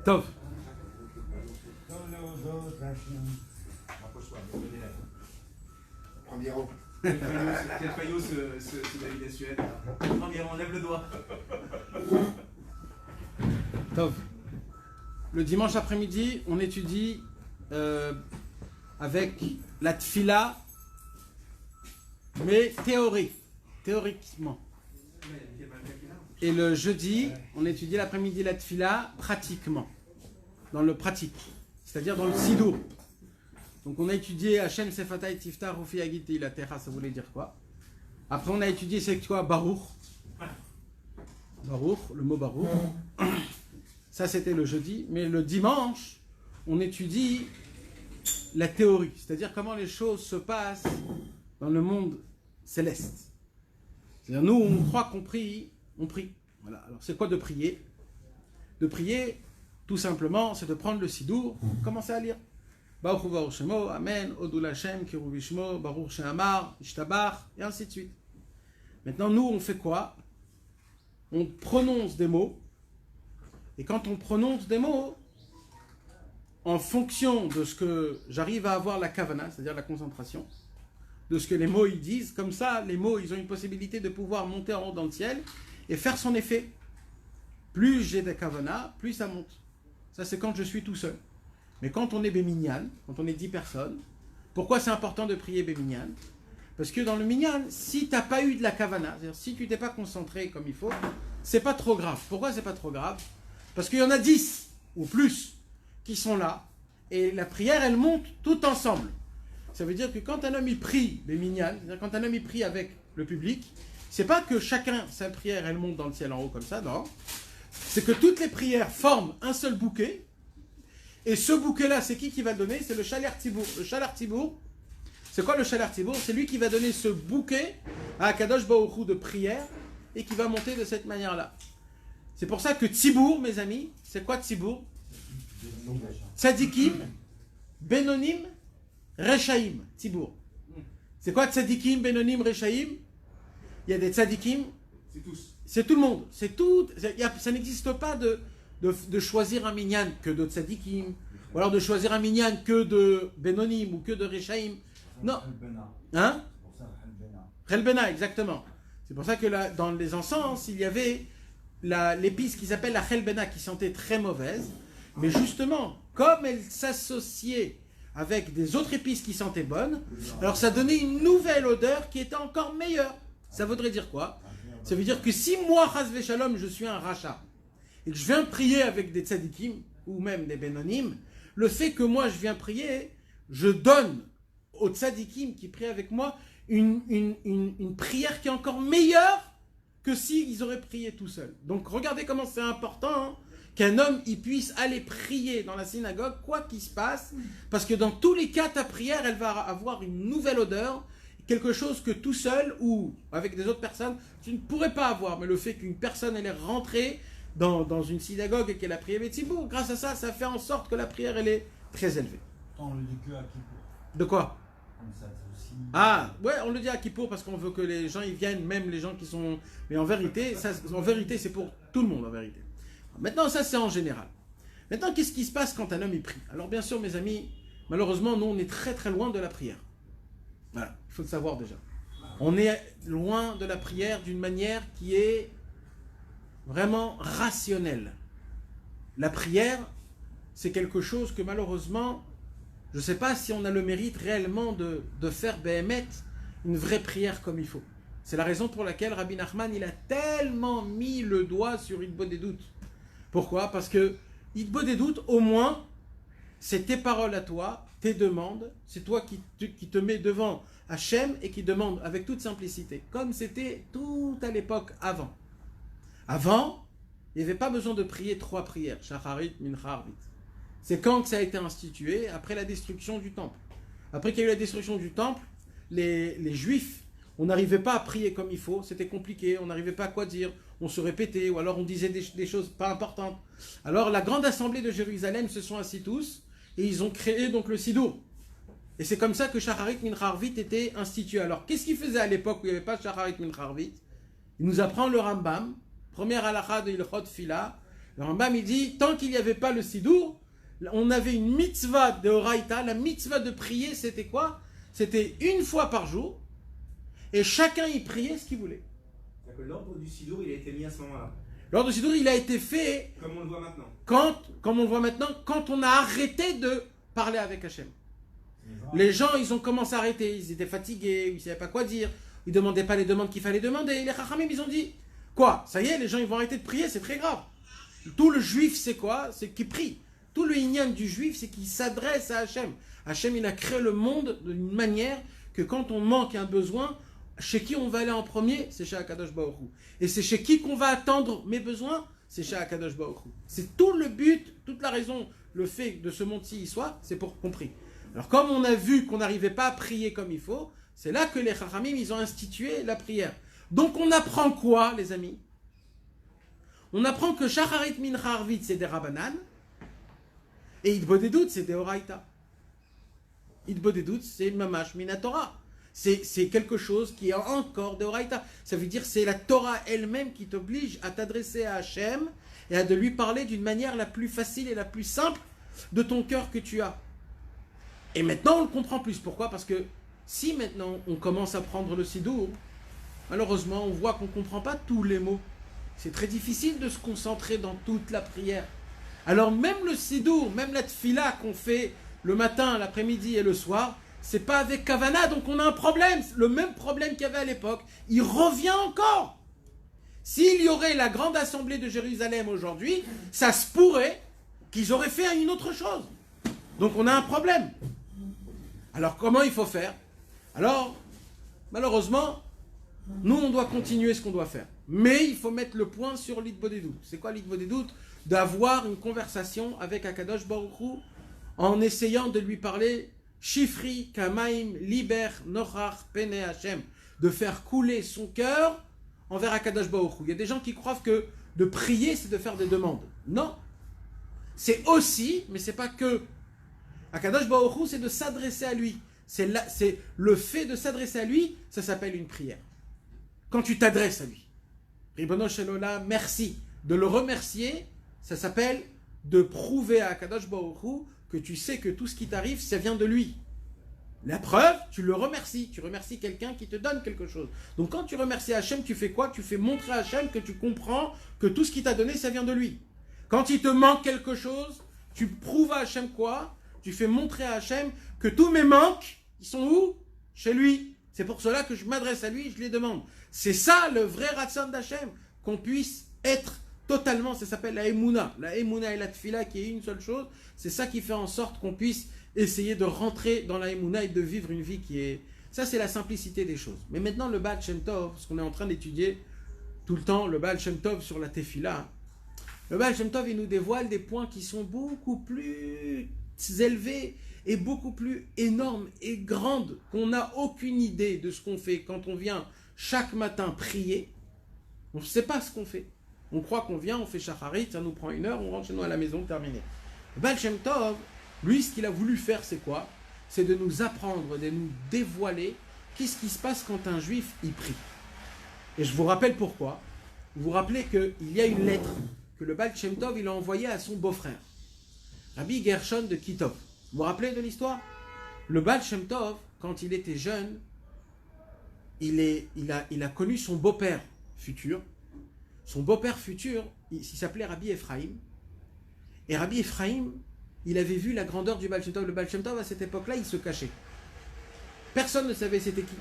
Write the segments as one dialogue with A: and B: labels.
A: Tov.
B: Rapproche-toi, bien les lèvres.
C: Premier rang.
B: Quel faillot ce David Assuel. Premier rang, lève le doigt.
A: Tov. Le dimanche après-midi, on étudie avec la tfila, mais théoriquement. Et le jeudi, on étudie l'après-midi la tfila pratiquement, dans le pratique, c'est-à-dire dans le sidour. Donc on a étudié Hachem Sefatai Tiftar Rufi Agiti la Terra, ça voulait dire quoi? Après on a étudié c'est quoi Baruch. Baruch, le mot Baruch. Ça c'était le jeudi, mais le dimanche, on étudie la théorie, c'est-à-dire comment les choses se passent dans le monde céleste. C'est-à-dire nous on croit qu'on prie, on prie. Voilà. Alors c'est quoi de prier? De prier, tout simplement, c'est de prendre le sidour, commencer à lire. Baruch Hu Baruch Shemo, Amen, Odul Hashem, Kiruv Shemo, Baruch She'amar, Ishtabach, et ainsi de suite. Maintenant, nous, on fait quoi? On prononce des mots, et quand on prononce des mots, en fonction de ce que j'arrive à avoir la kavana, c'est-à-dire la concentration, de ce que les mots ils disent, comme ça, les mots, ils ont une possibilité de pouvoir monter en haut dans le ciel et faire son effet. Plus j'ai des kavana, plus ça monte. Ça, c'est quand je suis tout seul. Mais quand on est Béminyan, quand on est 10 personnes, pourquoi c'est important de prier Béminyan? Parce que dans le Minyan, si tu n'as pas eu de la kavana, c'est-à-dire si tu t'es pas concentré comme il faut, c'est pas trop grave. Pourquoi c'est pas trop grave? Parce qu'il y en a 10 ou plus qui sont là, et la prière, elle monte tout ensemble. Ça veut dire que quand un homme il prie Béminyan, c'est-à-dire quand un homme il prie avec le public, c'est pas que chacun, sa prière, elle monte dans le ciel en haut comme ça, non. C'est que toutes les prières forment un seul bouquet. Et ce bouquet-là, c'est qui va le donner? C'est le Shaler Tibour. Le Shaler Tibour, c'est quoi le Shaler Tibour? C'est lui qui va donner ce bouquet à Akadosh Baruch Hu de prière et qui va monter de cette manière-là. C'est pour ça que Tibour, mes amis, c'est quoi Tibour? Tzadikim, Benonim, Rechaim. Tibour. C'est quoi Tzadikim, Benonim, Rechaim? Il y a des Tzadikim.
B: C'est tous.
A: C'est tout le monde. C'est tout. Ça n'existe pas de choisir un minyan que de tzadikim, ou alors de choisir un minyan que de Benonim ou que de Rechaim. Non. Hein? Relbena, exactement. C'est pour ça que là, dans les encens, il y avait l'épice qui s'appelle la Relbena qui sentait très mauvaise. Mais justement, comme elle s'associait avec des autres épices qui sentaient bonnes, alors ça donnait une nouvelle odeur qui était encore meilleure. Ça voudrait dire quoi? Ça veut dire que si moi, Chas Veshalom, je suis un rachat, et que je viens prier avec des tzadikim, ou même des bénonim, le fait que moi je viens prier, je donne aux tzadikim qui prient avec moi une prière qui est encore meilleure que s'ils auraient prié tout seuls. Donc regardez comment c'est important qu'un homme il puisse aller prier dans la synagogue, quoi qu'il se passe, parce que dans tous les cas, ta prière, elle va avoir une nouvelle odeur, quelque chose que tout seul ou avec des autres personnes, tu ne pourrais pas avoir. Mais le fait qu'une personne elle est rentrée dans une synagogue et qu'elle a prié Betsibour, grâce à ça, ça fait en sorte que la prière elle est très élevée.
D: On le dit que à Kippour.
A: De quoi?
D: Comme ça, aussi.
A: Ah, ouais, on le dit à Kippour parce qu'on veut que les gens ils viennent, même les gens qui sont... Mais en vérité, c'est pour tout le monde en vérité. Maintenant, ça c'est en général. Maintenant, qu'est-ce qui se passe quand un homme il prie? Alors bien sûr, mes amis, malheureusement, nous on est très très loin de la prière. Voilà, il faut le savoir déjà. On est loin de la prière d'une manière qui est vraiment rationnelle. La prière, c'est quelque chose que malheureusement, je ne sais pas si on a le mérite réellement de faire Béhémet une vraie prière comme il faut. C'est la raison pour laquelle Rabbi Nachman, il a tellement mis le doigt sur Hitbod des doutes. Pourquoi? Parce que Hitbod des doutes, au moins, c'est tes paroles à toi, tes demandes, c'est toi qui te mets devant Hachem et qui demande avec toute simplicité, comme c'était tout à l'époque avant. Avant, il n'y avait pas besoin de prier 3 prières, Shacharit, Mincha, Arvit. C'est quand que ça a été institué? Après la destruction du temple. Après qu'il y a eu la destruction du temple, les Juifs, on n'arrivait pas à prier comme il faut, c'était compliqué, on n'arrivait pas à quoi dire, on se répétait, ou alors on disait des choses pas importantes. Alors la grande assemblée de Jérusalem se sont assis tous, et ils ont créé donc le Sidour. Et c'est comme ça que Shacharit Mincha Arvit était institué. Alors qu'est-ce qu'ils faisaient à l'époque où il n'y avait pas Shacharit Mincha Arvit? Il nous apprend le Rambam, première halakha de Ilchot Fila, Le Rambam, il dit, tant qu'il n'y avait pas le Sidour, on avait une mitzvah de Horaïta. La mitzvah de prier, c'était quoi? C'était une fois par jour, et chacun y priait ce qu'il voulait.
B: C'est-à-dire que l'ordre du Sidour, il a été mis à ce moment-là.
A: L'ordre du Sidour, il a été fait
B: Comme on le voit maintenant.
A: comme on le voit maintenant, quand on a arrêté de parler avec Hachem. Les gens, ils ont commencé à arrêter, ils étaient fatigués, ils ne savaient pas quoi dire, ils ne demandaient pas les demandes qu'il fallait demander. Et les Chachamim, ils ont dit, quoi? Ça y est, les gens, ils vont arrêter de prier, c'est très grave. Tout le juif, c'est quoi? C'est qu'il prie. Tout le inyan du juif, c'est qu'il s'adresse à Hachem. Hachem, il a créé le monde d'une manière que quand on manque un besoin, chez qui on va aller en premier? C'est chez Akadosh Baruch Hu. Et c'est chez qui qu'on va attendre mes besoins? C'est chez Akadosh Baruch Hu. C'est tout le but, toute la raison, le fait de ce monde-ci y soit, c'est pour qu'on prie. Alors comme on a vu qu'on n'arrivait pas à prier comme il faut, c'est là que les Chachamim, ils ont institué la prière. Donc on apprend quoi, les amis? On apprend que Shacharit Mincha Arvit, c'est des Rabbanan, et Idbodedout, c'est des Horaïta. Idbodedout, c'est Mamash Minatora. C'est quelque chose qui est encore de Horaïta. Ça veut dire c'est la Torah elle-même qui t'oblige à t'adresser à Hachem et à de lui parler d'une manière la plus facile et la plus simple de ton cœur que tu as. Et maintenant on le comprend plus. Pourquoi? Parce que si maintenant on commence à prendre le Sidour, malheureusement on voit qu'on ne comprend pas tous les mots. C'est très difficile de se concentrer dans toute la prière. Alors même le Sidour, même la Tfila qu'on fait le matin, l'après-midi et le soir, c'est pas avec Kavana, donc on a un problème. Le même problème qu'il y avait à l'époque, il revient encore. S'il y aurait la grande assemblée de Jérusalem aujourd'hui, ça se pourrait qu'ils auraient fait une autre chose. Donc on a un problème. Alors comment il faut faire? Alors, malheureusement, nous on doit continuer ce qu'on doit faire. Mais il faut mettre le point sur l'Idbodedout. C'est quoi l'Idbodedout? D'avoir une conversation avec Akadosh Baruch Hu en essayant de lui parler Shifri, Kamaim, Liber, Nochach, Pene Hashem, de faire couler son cœur envers Akadosh Baruch Hu. Il y a des gens qui croient que de prier, c'est de faire des demandes. Non. C'est aussi, mais c'est pas que. Akadosh Baruch Hu, c'est de s'adresser à lui. C'est le fait de s'adresser à lui, ça s'appelle une prière. Quand tu t'adresses à lui. Ribono Shel Olam, merci. De le remercier, ça s'appelle de prouver à Akadosh Baruch Hu que tu sais que tout ce qui t'arrive, ça vient de lui. La preuve, tu le remercies. Tu remercies quelqu'un qui te donne quelque chose. Donc quand tu remercies Hachem, tu fais quoi? Tu fais montrer à Hachem que tu comprends que tout ce qu'il t'a donné, ça vient de lui. Quand il te manque quelque chose, tu prouves à Hachem quoi? Tu fais montrer à Hachem que tous mes manques, ils sont où? Chez lui. C'est pour cela que je m'adresse à lui et je les demande. C'est ça le vrai ratson d'Hachem. Qu'on puisse être totalement, ça s'appelle la Emouna. La Emouna et la Tfila qui est une seule chose. C'est ça qui fait en sorte qu'on puisse essayer de rentrer dans la Emouna et de vivre une vie qui est... Ça, c'est la simplicité des choses. Mais maintenant, le Baal Shem Tov, ce qu'on est en train d'étudier tout le temps, le Baal Shem Tov sur la Tefila, le Baal Shem Tov, il nous dévoile des points qui sont beaucoup plus élevés et beaucoup plus énormes et grandes, qu'on n'a aucune idée de ce qu'on fait quand on vient chaque matin prier. On ne sait pas ce qu'on fait. On croit qu'on vient, on fait shacharit, ça nous prend 1 heure, on rentre chez nous à la maison, terminé. Le Baal Shem Tov, lui, ce qu'il a voulu faire, c'est quoi? C'est de nous apprendre, de nous dévoiler qu'est-ce qui se passe quand un juif y prie. Et je vous rappelle pourquoi. Vous vous rappelez qu'il y a une lettre que le Baal Shem Tov il a envoyée à son beau-frère, Rabbi Gershon de Kitov. Vous vous rappelez de l'histoire? Le Baal Shem Tov, quand il était jeune, il a connu son beau-père futur. Son beau-père futur, il s'appelait Rabbi Ephraim. Et Rabbi Ephraim, il avait vu la grandeur du Baal Shem Tov. Le Baal Shem Tov, à cette époque-là, il se cachait. Personne ne savait c'était qui.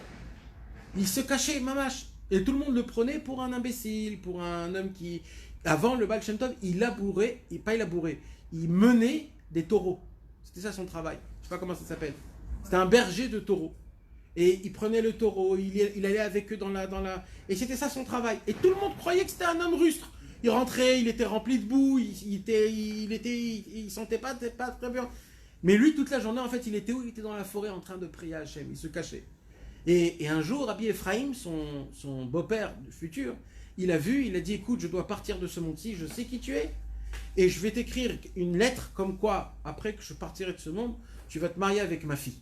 A: Il se cachait, mamache. Et tout le monde le prenait pour un imbécile, pour un homme qui... Avant, le Baal Shem Tov, il labourait, il menait des taureaux. C'était ça son travail. Je ne sais pas comment ça s'appelle. C'était un berger de taureaux. Et il prenait le taureau, il allait avec eux dans la... Et c'était ça son travail. Et tout le monde croyait que c'était un homme rustre. Il rentrait, il était rempli de boue, il sentait pas très bien. Mais lui, toute la journée, en fait, il était où? Il était dans la forêt en train de prier à Hachem. Il se cachait. Et un jour, Rabbi Ephraim, son beau-père du futur, il a vu, il a dit, écoute, je dois partir de ce monde-ci, je sais qui tu es, et je vais t'écrire une lettre comme quoi, après que je partirai de ce monde, tu vas te marier avec ma fille.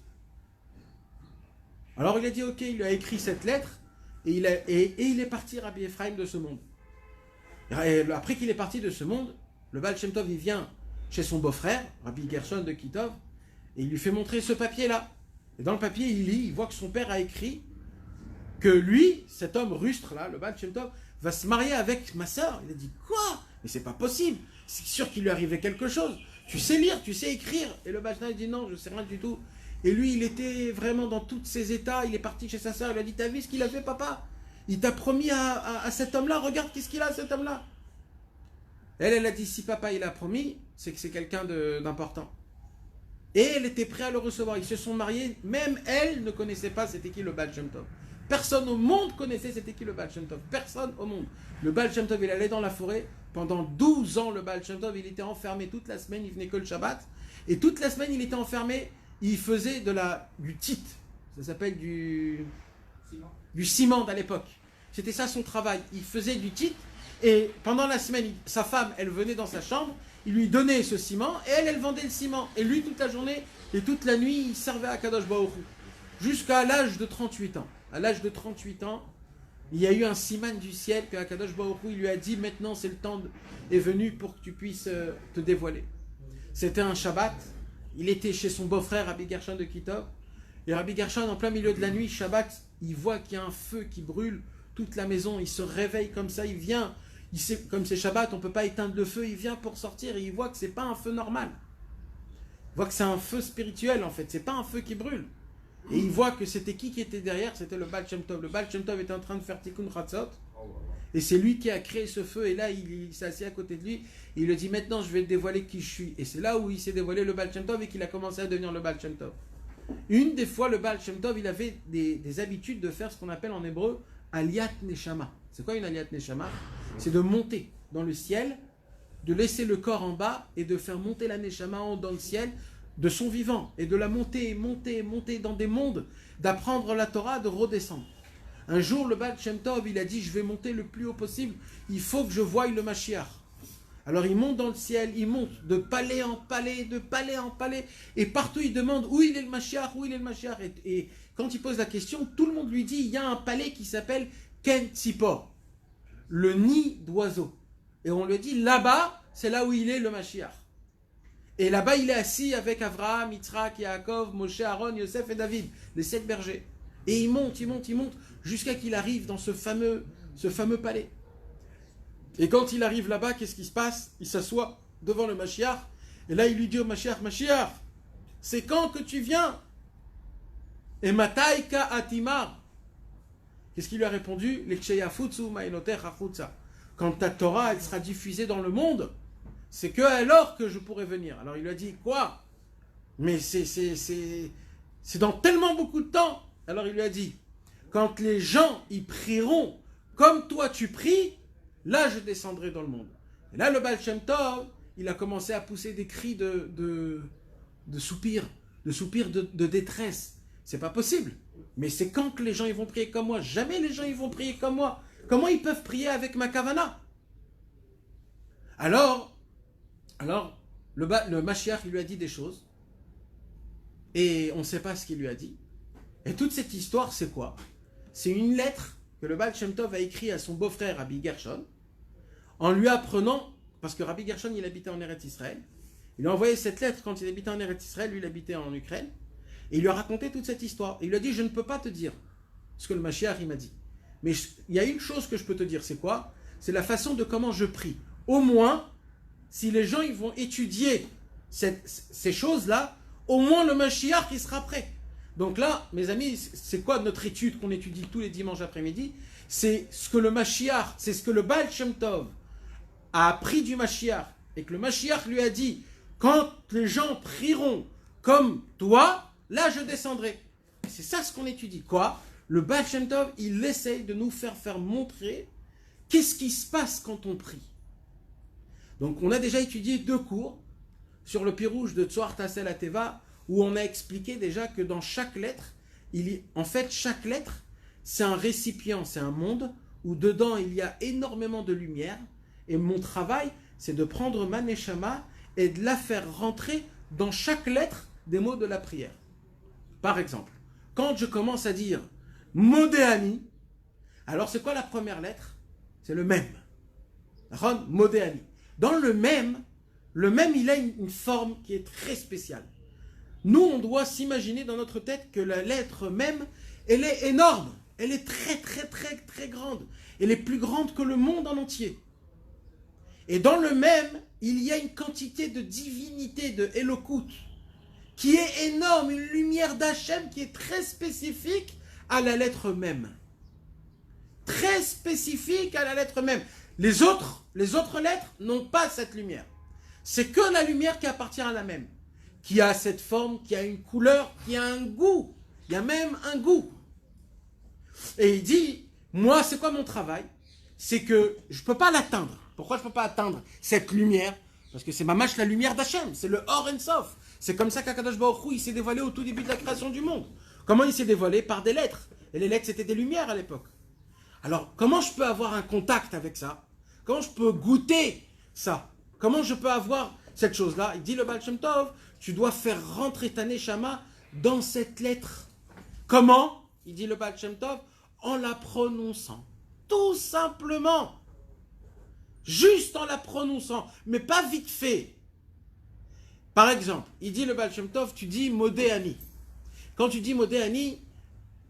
A: Alors il a dit, ok, il a écrit cette lettre, et il est parti, Rabbi Ephraim, de ce monde. Et après qu'il est parti de ce monde, le Baal Shem Tov, il vient chez son beau-frère, Rabbi Gershon de Kitov, et il lui fait montrer ce papier-là. Et dans le papier, il lit, il voit que son père a écrit que lui, cet homme rustre là, le Baal Shem Tov, va se marier avec ma sœur. Il a dit, quoi? Mais c'est pas possible, c'est sûr qu'il lui arrivait quelque chose. Tu sais lire, tu sais écrire. Et le Baal Shem Tov dit, non, je sais rien du tout. Et lui, il était vraiment dans tous ses états, il est parti chez sa sœur, il a dit, t'as vu ce qu'il a fait, papa? Il t'a promis à cet homme-là, regarde qu'est-ce qu'il a, cet homme-là. Elle a dit, si papa il a promis, c'est que c'est quelqu'un d'important. Et elle était prête à le recevoir. Ils se sont mariés, même elle ne connaissait pas c'était qui le Baal Shem Tov. Personne au monde connaissait c'était qui le Baal Shem Tov. Personne au monde. Le Baal Shem Tov, il allait dans la forêt. Pendant 12 ans, le Baal Shem Tov, il était enfermé toute la semaine, il venait que le Shabbat. Et toute la semaine, il était enfermé, il faisait du tit. Ça s'appelle du ciment à l'époque. C'était ça son travail. Il faisait du tit. Et pendant la semaine, sa femme, elle venait dans sa chambre, il lui donnait ce ciment, et elle vendait le ciment. Et lui, toute la journée et toute la nuit, il servait à Kadosh Baruch Hu. Jusqu'à l'âge de 38 ans. À l'âge de 38 ans, il y a eu un siman du ciel que Kadosh Baruch Hu, il lui a dit, maintenant c'est le temps est venu pour que tu puisses te dévoiler. C'était un Shabbat. Il était chez son beau-frère, Rabbi Gershon de Kitov. Et Rabbi Gershon, en plein milieu de la nuit, Shabbat, il voit qu'il y a un feu qui brûle toute la maison. Il se réveille comme ça, il vient. Il sait, comme c'est Shabbat, on ne peut pas éteindre le feu, il vient pour sortir et il voit que ce n'est pas un feu normal. Il voit que c'est un feu spirituel en fait, c'est pas un feu qui brûle. Et il voit que c'était qui était derrière, c'était le Baal Shem Tov. Le Baal Shem Tov était en train de faire Tikkun Chatzot. Et c'est lui qui a créé ce feu. Et là, il s'est assis à côté de lui. Et il lui dit, maintenant je vais te dévoiler qui je suis. Et c'est là où il s'est dévoilé le Baal Shem Tov et qu'il a commencé à devenir le Baal Shem Tov. Une des fois, le Baal Shem Tov, il avait des habitudes de faire ce qu'on appelle en hébreu Aliyat Neshama. C'est quoi une Aliyat Neshama? C'est de monter dans le ciel, de laisser le corps en bas et de faire monter la Neshama dans le ciel de son vivant. Et de la monter dans des mondes, d'apprendre la Torah, de redescendre. Un jour, le Baal Shem Tov, il a dit, je vais monter le plus haut possible, il faut que je voie le Mashiach. Alors il monte dans le ciel, il monte de palais en palais, de palais en palais, et partout il demande où il est le Mashiach, où il est le Mashiach. Et quand il pose la question, tout le monde lui dit, il y a un palais qui s'appelle Ken Tzipor, le nid d'oiseau. Et on lui dit, là-bas, c'est là où il est le Mashiach. Et là-bas, il est assis avec Avraham, Yitzhak, Yaakov, Moshe, Aaron, Yosef et David, les 7 bergers. Et il monte, jusqu'à qu'il arrive dans ce fameux palais. Et quand il arrive là-bas, qu'est-ce qui se passe? Il s'assoit devant le Mashiach, et là il lui dit au Mashiach, Mashiach, c'est quand que tu viens? Et Mataïka Atimar. Qu'est-ce qu'il lui a répondu? Quand ta Torah elle sera diffusée dans le monde, c'est que alors que je pourrai venir. Alors il lui a dit, quoi? Mais c'est dans tellement beaucoup de temps. Alors il lui a dit, quand les gens y prieront comme toi tu pries, là je descendrai dans le monde. Et là le Baal Shem Tov, il a commencé à pousser des cris de soupirs, de détresse. C'est pas possible. Mais c'est quand que les gens ils vont prier comme moi? Jamais les gens ils vont prier comme moi. Comment ils peuvent prier avec ma kavana? Alors le Mashiach il lui a dit des choses et on ne sait pas ce qu'il lui a dit. Et toute cette histoire c'est quoi? C'est une lettre que le Baal Shem Tov a écrite à son beau-frère Rabbi Gershon en lui apprenant, parce que Rabbi Gershon il habitait en Eretz Israël, il a envoyé cette lettre quand il habitait en Eretz Israël, lui il habitait en Ukraine, et il lui a raconté toute cette histoire. Et il lui a dit, je ne peux pas te dire ce que le Mashiach il m'a dit, mais il y a une chose que je peux te dire, c'est quoi? C'est la façon de comment je prie. Au moins, si les gens ils vont étudier ces choses-là, au moins le Mashiach il sera prêt. Donc là, mes amis, c'est quoi notre étude qu'on étudie tous les dimanches après-midi? C'est ce que le Mashiach, c'est ce que le Baal Shem Tov a appris du Mashiach, et que le Mashiach lui a dit, quand les gens prieront comme toi, là je descendrai. C'est ça ce qu'on étudie. Quoi? Le Baal Shem Tov, il essaye de nous faire montrer qu'est-ce qui se passe quand on prie. Donc on a déjà étudié 2 cours sur le Pirouche de Tzohar Tassel Ateva, où on a expliqué déjà que dans chaque lettre, en fait chaque lettre, c'est un récipient, c'est un monde, où dedans il y a énormément de lumière, et mon travail, c'est de prendre ma neshama et de la faire rentrer dans chaque lettre des mots de la prière. Par exemple, quand je commence à dire Modéani, alors c'est quoi la première lettre? C'est le même. Modéani. Dans le même, il a une forme qui est très spéciale. Nous, on doit s'imaginer dans notre tête que la lettre même, elle est énorme. Elle est très, très, très, très grande. Elle est plus grande que le monde en entier. Et dans le même, il y a une quantité de divinité, de Elokut, qui est énorme, une lumière d'Hachem qui est très spécifique à la lettre même. Très spécifique à la lettre même. Les autres lettres n'ont pas cette lumière. C'est que la lumière qui appartient à la même, qui a cette forme, qui a une couleur, qui a un goût. Il y a même un goût. Et il dit, moi, c'est quoi mon travail? C'est que je ne peux pas l'atteindre. Pourquoi je ne peux pas atteindre cette lumière? Parce que c'est mamash la lumière d'Hachem, c'est le Or En Sof. C'est comme ça qu'Akadosh Baruch Hu, il s'est dévoilé au tout début de la création du monde. Comment il s'est dévoilé? Par des lettres. Et les lettres, c'était des lumières à l'époque. Alors, comment je peux avoir un contact avec ça? Comment je peux goûter ça? Comment je peux avoir cette chose-là? Il dit le Baal Shem Tov, tu dois faire rentrer ta Neshama dans cette lettre. Comment? Il dit le Baal Shem Tov, en la prononçant. Tout simplement. Juste en la prononçant, mais pas vite fait. Par exemple, il dit le Baal Shem Tov, tu dis Modéani. Quand tu dis Modéani,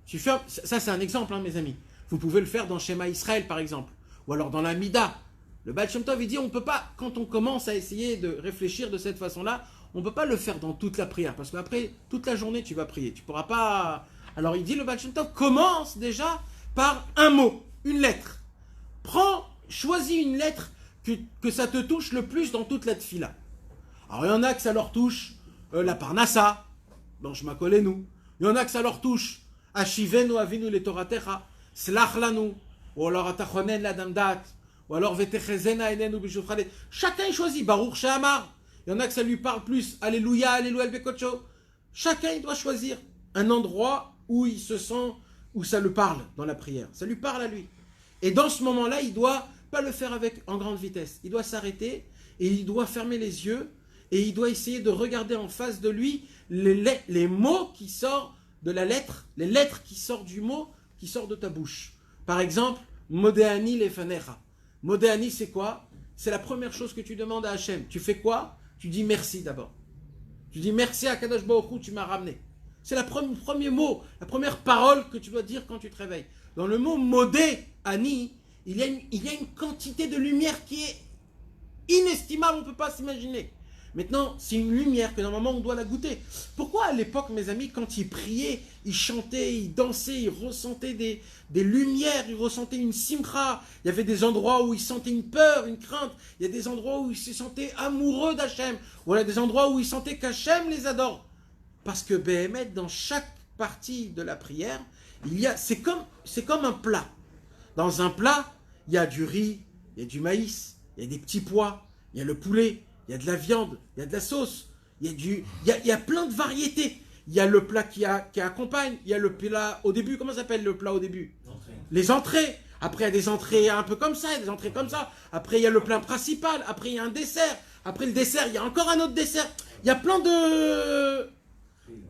A: tu fais... Ça c'est un exemple, hein, mes amis. Vous pouvez le faire dans Shema Israël, par exemple. Ou alors dans la Mida. Le Baal Shem Tov, il dit, on ne peut pas, quand on commence à essayer de réfléchir de cette façon-là, on ne peut pas le faire dans toute la prière. Parce qu'après, toute la journée, tu vas prier. Tu ne pourras pas... Alors il dit, le Baal Shem Tov commence déjà par un mot, une lettre. Choisis une lettre que ça te touche le plus dans toute la tfila. Alors il y en a que ça leur touche la Parnassa, dans Shema Kolenu. Il y en a que ça leur touche Ashivenu Avinu le Toratecha, Slach Lanu, ou alors Atachonen la Damdat, ou alors Vetechezena Enenu Bishufradet. Chacun choisit Baruch She'amar. Il y en a que ça lui parle plus Alléluia, Alléluia el Bekocho. Chacun il doit choisir un endroit où il se sent, où ça le parle dans la prière. Ça lui parle à lui. Et dans ce moment-là, il ne doit pas le faire en grande vitesse. Il doit s'arrêter et il doit fermer les yeux et il doit essayer de regarder en face de lui les mots qui sortent de la lettre, les lettres qui sortent du mot, qui sortent de ta bouche. Par exemple, Modéani lefanecha. Modéani, c'est quoi? C'est la première chose que tu demandes à Hachem. Tu fais quoi? Tu dis merci d'abord. Tu dis merci à Kadosh Baruch Hu, tu m'as ramené. C'est le premier mot, la première parole que tu dois dire quand tu te réveilles. Dans le mot Modé, Ani, il y a une quantité de lumière qui est inestimable, on ne peut pas s'imaginer. Maintenant, c'est une lumière que normalement on doit la goûter. Pourquoi à l'époque, mes amis, quand ils priaient, ils chantaient, ils dansaient, ils ressentaient des lumières, ils ressentaient une simcha. Il y avait des endroits où ils sentaient une peur, une crainte. Il y a des endroits où ils se sentaient amoureux d'Hachem. Ou il y a des endroits où ils sentaient qu'Hachem les adore. Parce que Béhémet, dans chaque partie de la prière, c'est comme un plat. Dans un plat, il y a du riz, il y a du maïs, il y a des petits pois, il y a le poulet, il y a de la viande, il y a de la sauce, il y a plein de variétés. Il y a le plat qui accompagne, il y a le plat au début. Comment s'appelle le plat au début? Les entrées. Après, il y a des entrées un peu comme ça, il y a des entrées comme ça. Après, il y a le plat principal. Après, il y a un dessert. Après le dessert, il y a encore un autre dessert. Il y a plein de...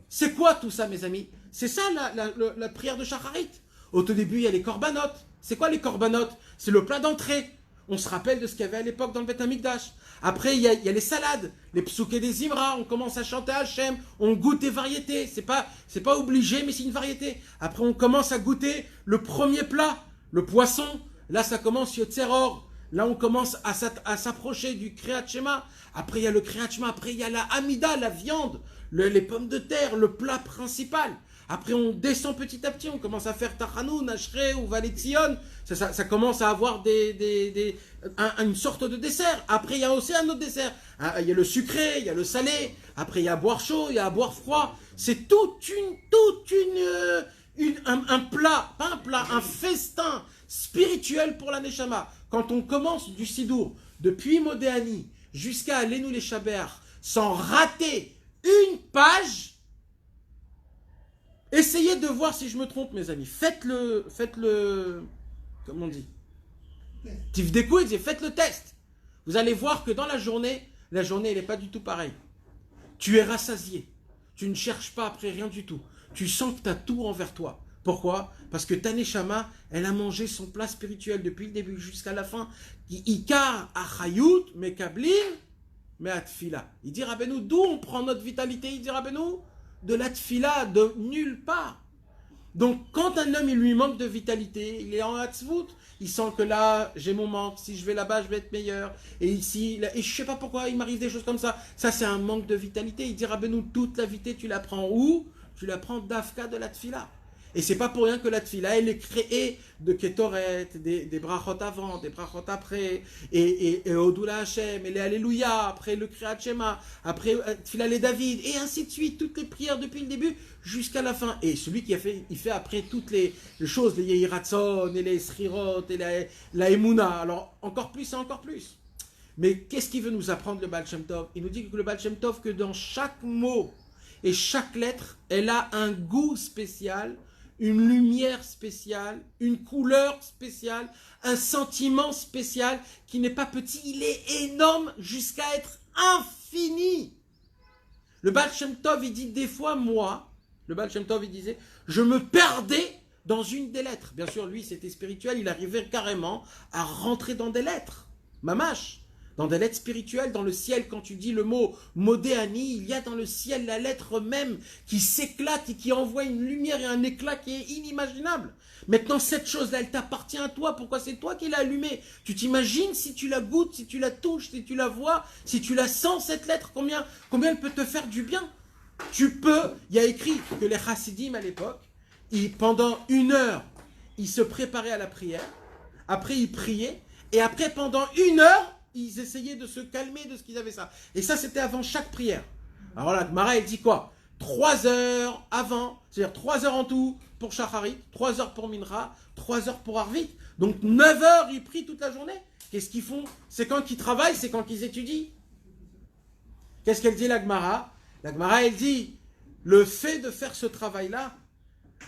A: C'est quoi tout ça, mes amis? C'est ça la prière de Shacharit. Au tout début, il y a les corbanotes. C'est quoi les corbanotes? C'est le plat d'entrée. On se rappelle de ce qu'il y avait à l'époque dans le Beth Amikdash. Après, il y a les salades, les psoukés des Zimra. On commence à chanter Hachem. On goûte des variétés. C'est pas obligé, mais c'est une variété. Après, on commence à goûter le premier plat, le poisson. Là, ça commence Yotzeror. Là, on commence à s'approcher du Kriyat Shema. Après, il y a le Kriyat Shema. Après, il y a la Hamida, la viande, les pommes de terre, le plat principal. Après, on descend petit à petit, on commence à faire Tachanoun, Nashré ou Valetzion. Ça commence à avoir une sorte de dessert. Après, il y a aussi un autre dessert. Il y a le sucré, il y a le salé. Après, il y a à boire chaud, il y a à boire froid. C'est un plat, pas un plat, un festin spirituel pour la Neshama. Quand on commence du Sidour, depuis Modéani jusqu'à Alenu les Shaber, sans rater une page, essayez de voir si je me trompe, mes amis. Faites-le, comment on dit? Tivdekou, faites le test. Vous allez voir que dans la journée, elle n'est pas du tout pareille. Tu es rassasié. Tu ne cherches pas après rien du tout. Tu sens que tu as tout envers toi. Pourquoi? Parce que ta neshama, elle a mangé son plat spirituel depuis le début jusqu'à la fin. Ikar achayut mekablin me'atfila. Il dit Rabbeinu, d'où on prend notre vitalité? Il dit Rabbeinu, de la tfila, de nulle part. Donc, quand un homme, il lui manque de vitalité, il est en hatzvout, il sent que là, j'ai mon manque, si je vais là-bas, je vais être meilleur, et ici, là, et je sais pas pourquoi, il m'arrive des choses comme ça. Ça, c'est un manque de vitalité. Il dit, Rabbeinu, toute la vitalité, tu la prends où? Tu la prends d'Afka de la tfila. Et c'est pas pour rien que la tfila, elle est créée de Ketoret, des brachot avant, des brachot après, et Odula Hashem, et les Alléluia, après le Kriyat Shema, après tfila les David, et ainsi de suite, toutes les prières depuis le début jusqu'à la fin. Et celui qui il fait après toutes les choses, les Yehiratson, et les Srirot, et la Emouna, alors encore plus et encore plus. Mais qu'est-ce qu'il veut nous apprendre le Baal Shem Tov? Il nous dit que le Baal Shem Tov, que dans chaque mot et chaque lettre, elle a un goût spécial, une lumière spéciale, une couleur spéciale, un sentiment spécial qui n'est pas petit, il est énorme jusqu'à être infini. Le Baal Shem Tov, il dit des fois, moi, le Baal Shem Tov, il disait, je me perdais dans une des lettres. Bien sûr, lui, c'était spirituel, il arrivait carrément à rentrer dans des lettres, mamash. Dans des lettres spirituelles, dans le ciel, quand tu dis le mot Modéani, il y a dans le ciel la lettre même qui s'éclate et qui envoie une lumière et un éclat qui est inimaginable. Maintenant, cette chose-là, elle t'appartient à toi. Pourquoi? C'est toi qui l'as allumée. Tu t'imagines si tu la goûtes, si tu la touches, si tu la vois, si tu la sens, cette lettre, combien elle peut te faire du bien? Tu peux, il y a écrit que les chassidim à l'époque, pendant 1 heure, ils se préparaient à la prière, après ils priaient, et après pendant 1 heure, ils essayaient de se calmer de ce qu'ils avaient ça. Et ça, c'était avant chaque prière. Alors là, Gemara, elle dit quoi? 3 heures avant, c'est-à-dire 3 heures en tout pour Shacharit, 3 heures pour Mincha, 3 heures pour Arvit. Donc 9 heures, ils prient toute la journée. Qu'est-ce qu'ils font? C'est quand ils travaillent, c'est quand ils étudient. Qu'est-ce qu'elle dit, la Gemara? La Gemara, elle dit, le fait de faire ce travail-là,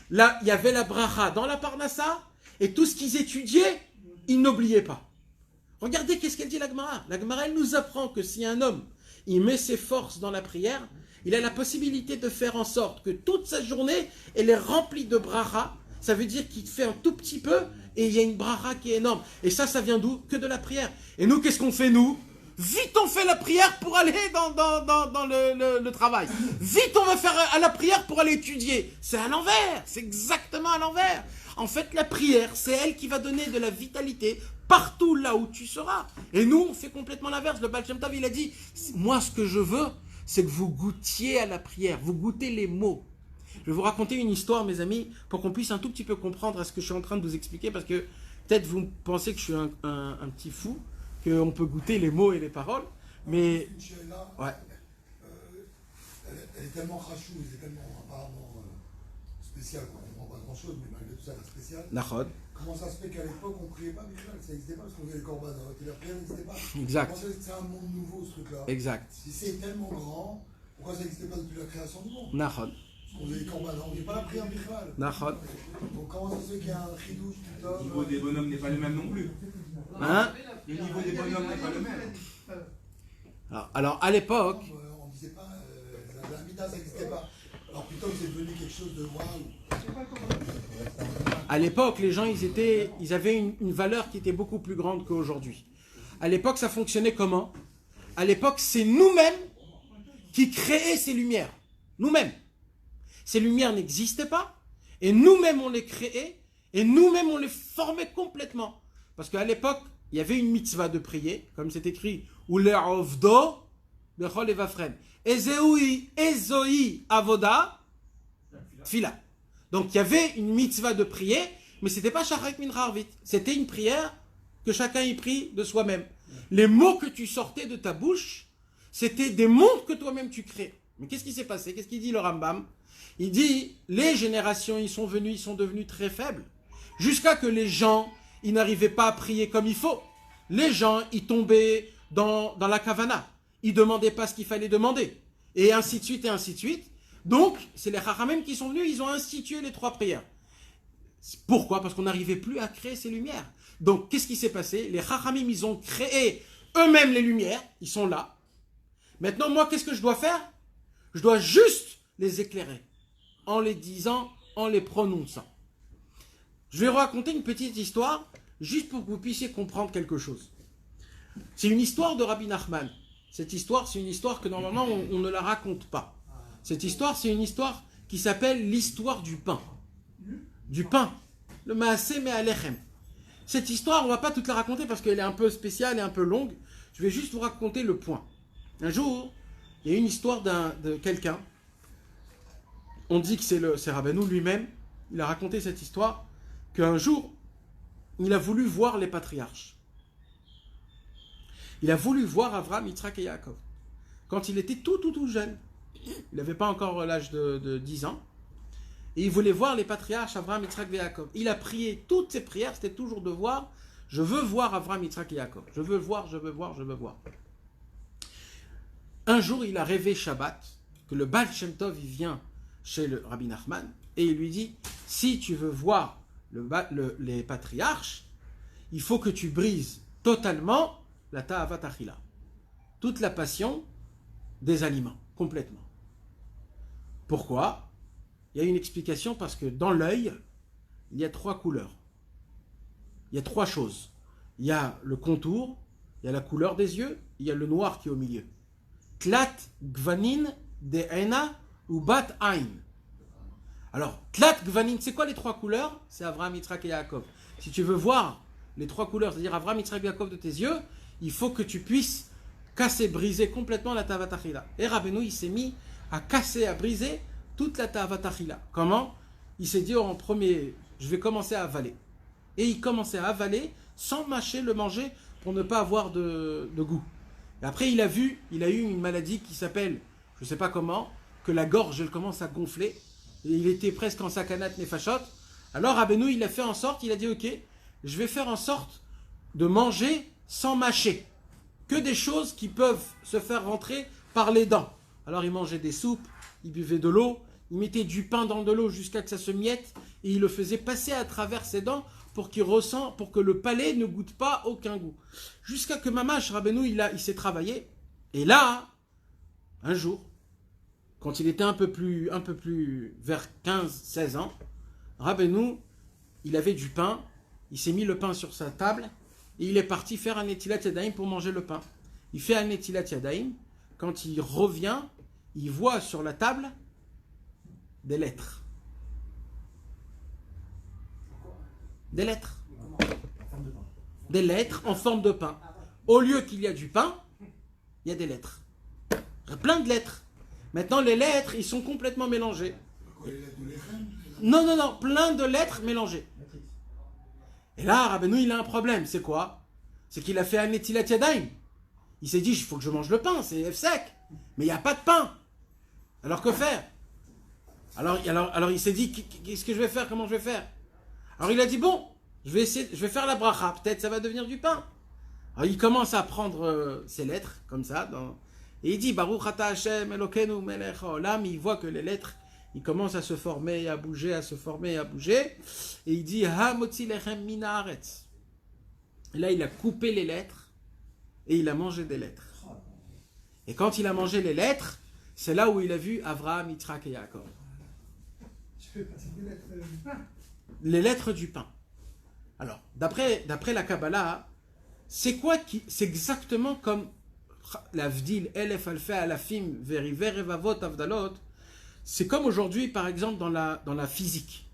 A: là, il y avait la bracha dans la parnassa, et tout ce qu'ils étudiaient, ils n'oubliaient pas. Regardez qu'est-ce qu'elle dit la Gemara. La Gemara, elle nous apprend que si un homme, il met ses forces dans la prière, il a la possibilité de faire en sorte que toute sa journée, elle est remplie de bracha. Ça veut dire qu'il fait un tout petit peu et il y a une bracha qui est énorme. Et ça vient d'où? Que de la prière. Et nous, qu'est-ce qu'on fait, nous? Vite, on fait la prière pour aller dans le travail. Vite, on va faire à la prière pour aller étudier. C'est à l'envers. C'est exactement à l'envers. En fait, la prière, c'est elle qui va donner de la vitalité partout là où tu seras. Et nous, on fait complètement l'inverse. Le Baal Shem Tov, il a dit, moi, ce que je veux, c'est que vous goûtiez à la prière, vous goûtez les mots. Je vais vous raconter une histoire, mes amis, pour qu'on puisse un tout petit peu comprendre ce que je suis en train de vous expliquer, parce que peut-être vous pensez que je suis un petit fou, qu'on peut goûter les mots et les paroles, mais... Ouais.
C: Elle est tellement rachou, elle est tellement apparemment spéciale, quoi. On ne comprend pas grand-chose, mais malgré tout ça, elle est spéciale.
A: Nachod.
C: Comment ça se fait qu'à l'époque, on ne priait pas Michel? Ça n'existait pas, parce qu'on faisait les corbanotes, et la prière n'existait pas.
A: Exact.
C: Comment ça, c'est un monde nouveau, ce truc-là?
A: Exact.
C: Si c'est tellement grand, pourquoi ça n'existait pas depuis la création du monde?
A: Nachod.
C: Parce qu'on faisait les corbanotes, on ne faisait pas la prière Michel.
A: Nachod.
C: Donc comment ça se fait qu'il y a un chidouche qui
B: Le niveau des bonhommes n'est pas le même non plus.
A: Hein?
B: Le niveau des bonhommes n'est pas le même.
A: Alors, à l'époque...
C: On ne disait pas, la mida, ça n'existait pas. Alors plutôt, c'est devenu quelque chose de waouh.
A: À l'époque, les gens, ils avaient une valeur qui était beaucoup plus grande qu'aujourd'hui. À l'époque, ça fonctionnait comment? À l'époque, c'est nous-mêmes qui créions ces lumières. Nous-mêmes. Ces lumières n'existaient pas, et nous-mêmes, on les créait, et nous-mêmes, on les formait complètement. Parce qu'à l'époque, il y avait une mitzvah de prier, comme c'est écrit, ou le'ovdo bechol evafren. Ezoi avoda tfila. Donc il y avait une mitzvah de prier, mais c'était pas Shacharit Mincha Arvit. C'était une prière que chacun y prie de soi-même. Les mots que tu sortais de ta bouche, c'était des mondes que toi-même tu crées. Mais qu'est-ce qui s'est passé? Qu'est-ce qu'il dit le Rambam? Il dit, les générations, ils sont devenus très faibles. Jusqu'à que les gens, ils n'arrivaient pas à prier comme il faut. Les gens, ils tombaient dans la kavana. Ils ne demandaient pas ce qu'il fallait demander. Et ainsi de suite, et ainsi de suite. Donc, c'est les Chachamim qui sont venus, ils ont institué les 3 prières. Pourquoi? Parce qu'on n'arrivait plus à créer ces lumières. Donc, qu'est-ce qui s'est passé? Les Chachamim, ils ont créé eux-mêmes les lumières. Ils sont là. Maintenant, moi, qu'est-ce que je dois faire? Je dois juste les éclairer. En les disant, en les prononçant. Je vais raconter une petite histoire, juste pour que vous puissiez comprendre quelque chose. C'est une histoire de Rabbi Nachman. Cette histoire, c'est une histoire que normalement, on ne la raconte pas. Cette histoire, c'est une histoire qui s'appelle l'histoire du pain. Du pain. Le Maaseh Me'alechem. Cette histoire, on ne va pas toute la raconter parce qu'elle est un peu spéciale et un peu longue. Je vais juste vous raconter le point. Un jour, il y a une histoire de quelqu'un. On dit que c'est Rabbeinu lui-même. Il a raconté cette histoire qu'un jour, il a voulu voir les patriarches. Il a voulu voir Avraham, Yitzhak et Yaakov. Quand il était tout jeune. Il n'avait pas encore l'âge de 10 ans. Et il voulait voir les patriarches Avraham, Yitzhak et Yaakov. Il a prié toutes ses prières, c'était toujours de voir. Je veux voir Avraham, Yitzhak et Yaakov. Je veux voir, je veux voir, je veux voir. Un jour, il a rêvé Shabbat, que le Baal Shem Tov, il vient chez le Rabbi Nachman, et il lui dit, si tu veux voir les patriarches, il faut que tu brises totalement la ta'avat achila. Toute la passion des aliments, complètement. Pourquoi? Il y a une explication, parce que dans l'œil, il y a 3 couleurs. Il y a 3 choses. Il y a le contour, il y a la couleur des yeux, il y a le noir qui est au milieu. Tlat, Gvanin, De'ena ou Bat Ain. Alors, Tlat, Gvanin, c'est quoi les 3 couleurs? C'est Avraham, Yitzhak et Yaakov. Si tu veux voir les 3 couleurs, c'est-à-dire Avraham, Yitzhak et Yaakov de tes yeux, il faut que tu puisses casser, briser complètement la ta'avat achila. Et Rabbeinu, il s'est mis à casser, à briser toute la ta'avat achila. Comment? Il s'est dit en premier, je vais commencer à avaler. Et il commençait à avaler sans mâcher le manger pour ne pas avoir de goût. Et après, il a eu une maladie qui s'appelle, je ne sais pas comment, que la gorge, elle commence à gonfler. Et il était presque en sakanat nefashot. Alors Rabbeinu, il a fait en sorte, il a dit, ok, je vais faire en sorte de manger sans mâcher. Que des choses qui peuvent se faire rentrer par les dents. Alors il mangeait des soupes, il buvait de l'eau, il mettait du pain dans de l'eau jusqu'à que ça se miette, et il le faisait passer à travers ses dents pour que le palais ne goûte pas aucun goût. Jusqu'à que Mamash Rabbeinu, il s'est travaillé. Et là, un jour, quand il était un peu plus vers 15-16 ans, Rabbeinu, il avait du pain, il s'est mis le pain sur sa table, et il est parti faire un Netilat Yadayim pour manger le pain. Il fait un Netilat Yadayim, quand il revient, il voit sur la table des lettres. Des lettres. Des lettres en forme de pain. Au lieu qu'il y a du pain, il y a des lettres. Plein de lettres. Maintenant, les lettres, ils sont complètement mélangés. Non, plein de lettres mélangées. Et là, Rabbeinu, il a un problème. C'est quoi? C'est qu'il a fait un Netilat Yadayim. Il s'est dit, il faut que je mange le pain, c'est sec. Mais il n'y a pas de pain. Alors que faire? Alors il s'est dit, qu'est-ce que je vais faire? Comment je vais faire? Alors il a dit, bon, je vais faire la bracha, peut-être ça va devenir du pain. Alors il commence à prendre ses lettres, comme ça, et il dit, Baruch ata Hashem Elokeinu melech haolam. Il voit que les lettres, ils commencent à se former et à bouger, à se former et à bouger. Et il dit, Ha motzi lechem min haaretz. Et là, il a coupé les lettres, et il a mangé des lettres. Et quand il a mangé les lettres, c'est là où il a vu Avraham, Yitzhak et Yaakov. Les lettres du pain. Alors, d'après la Kabbalah, c'est exactement comme l'Avdil, Elef Alfei Alafim, Veriver Evavot Avdalot. C'est comme aujourd'hui, par exemple, dans la physique.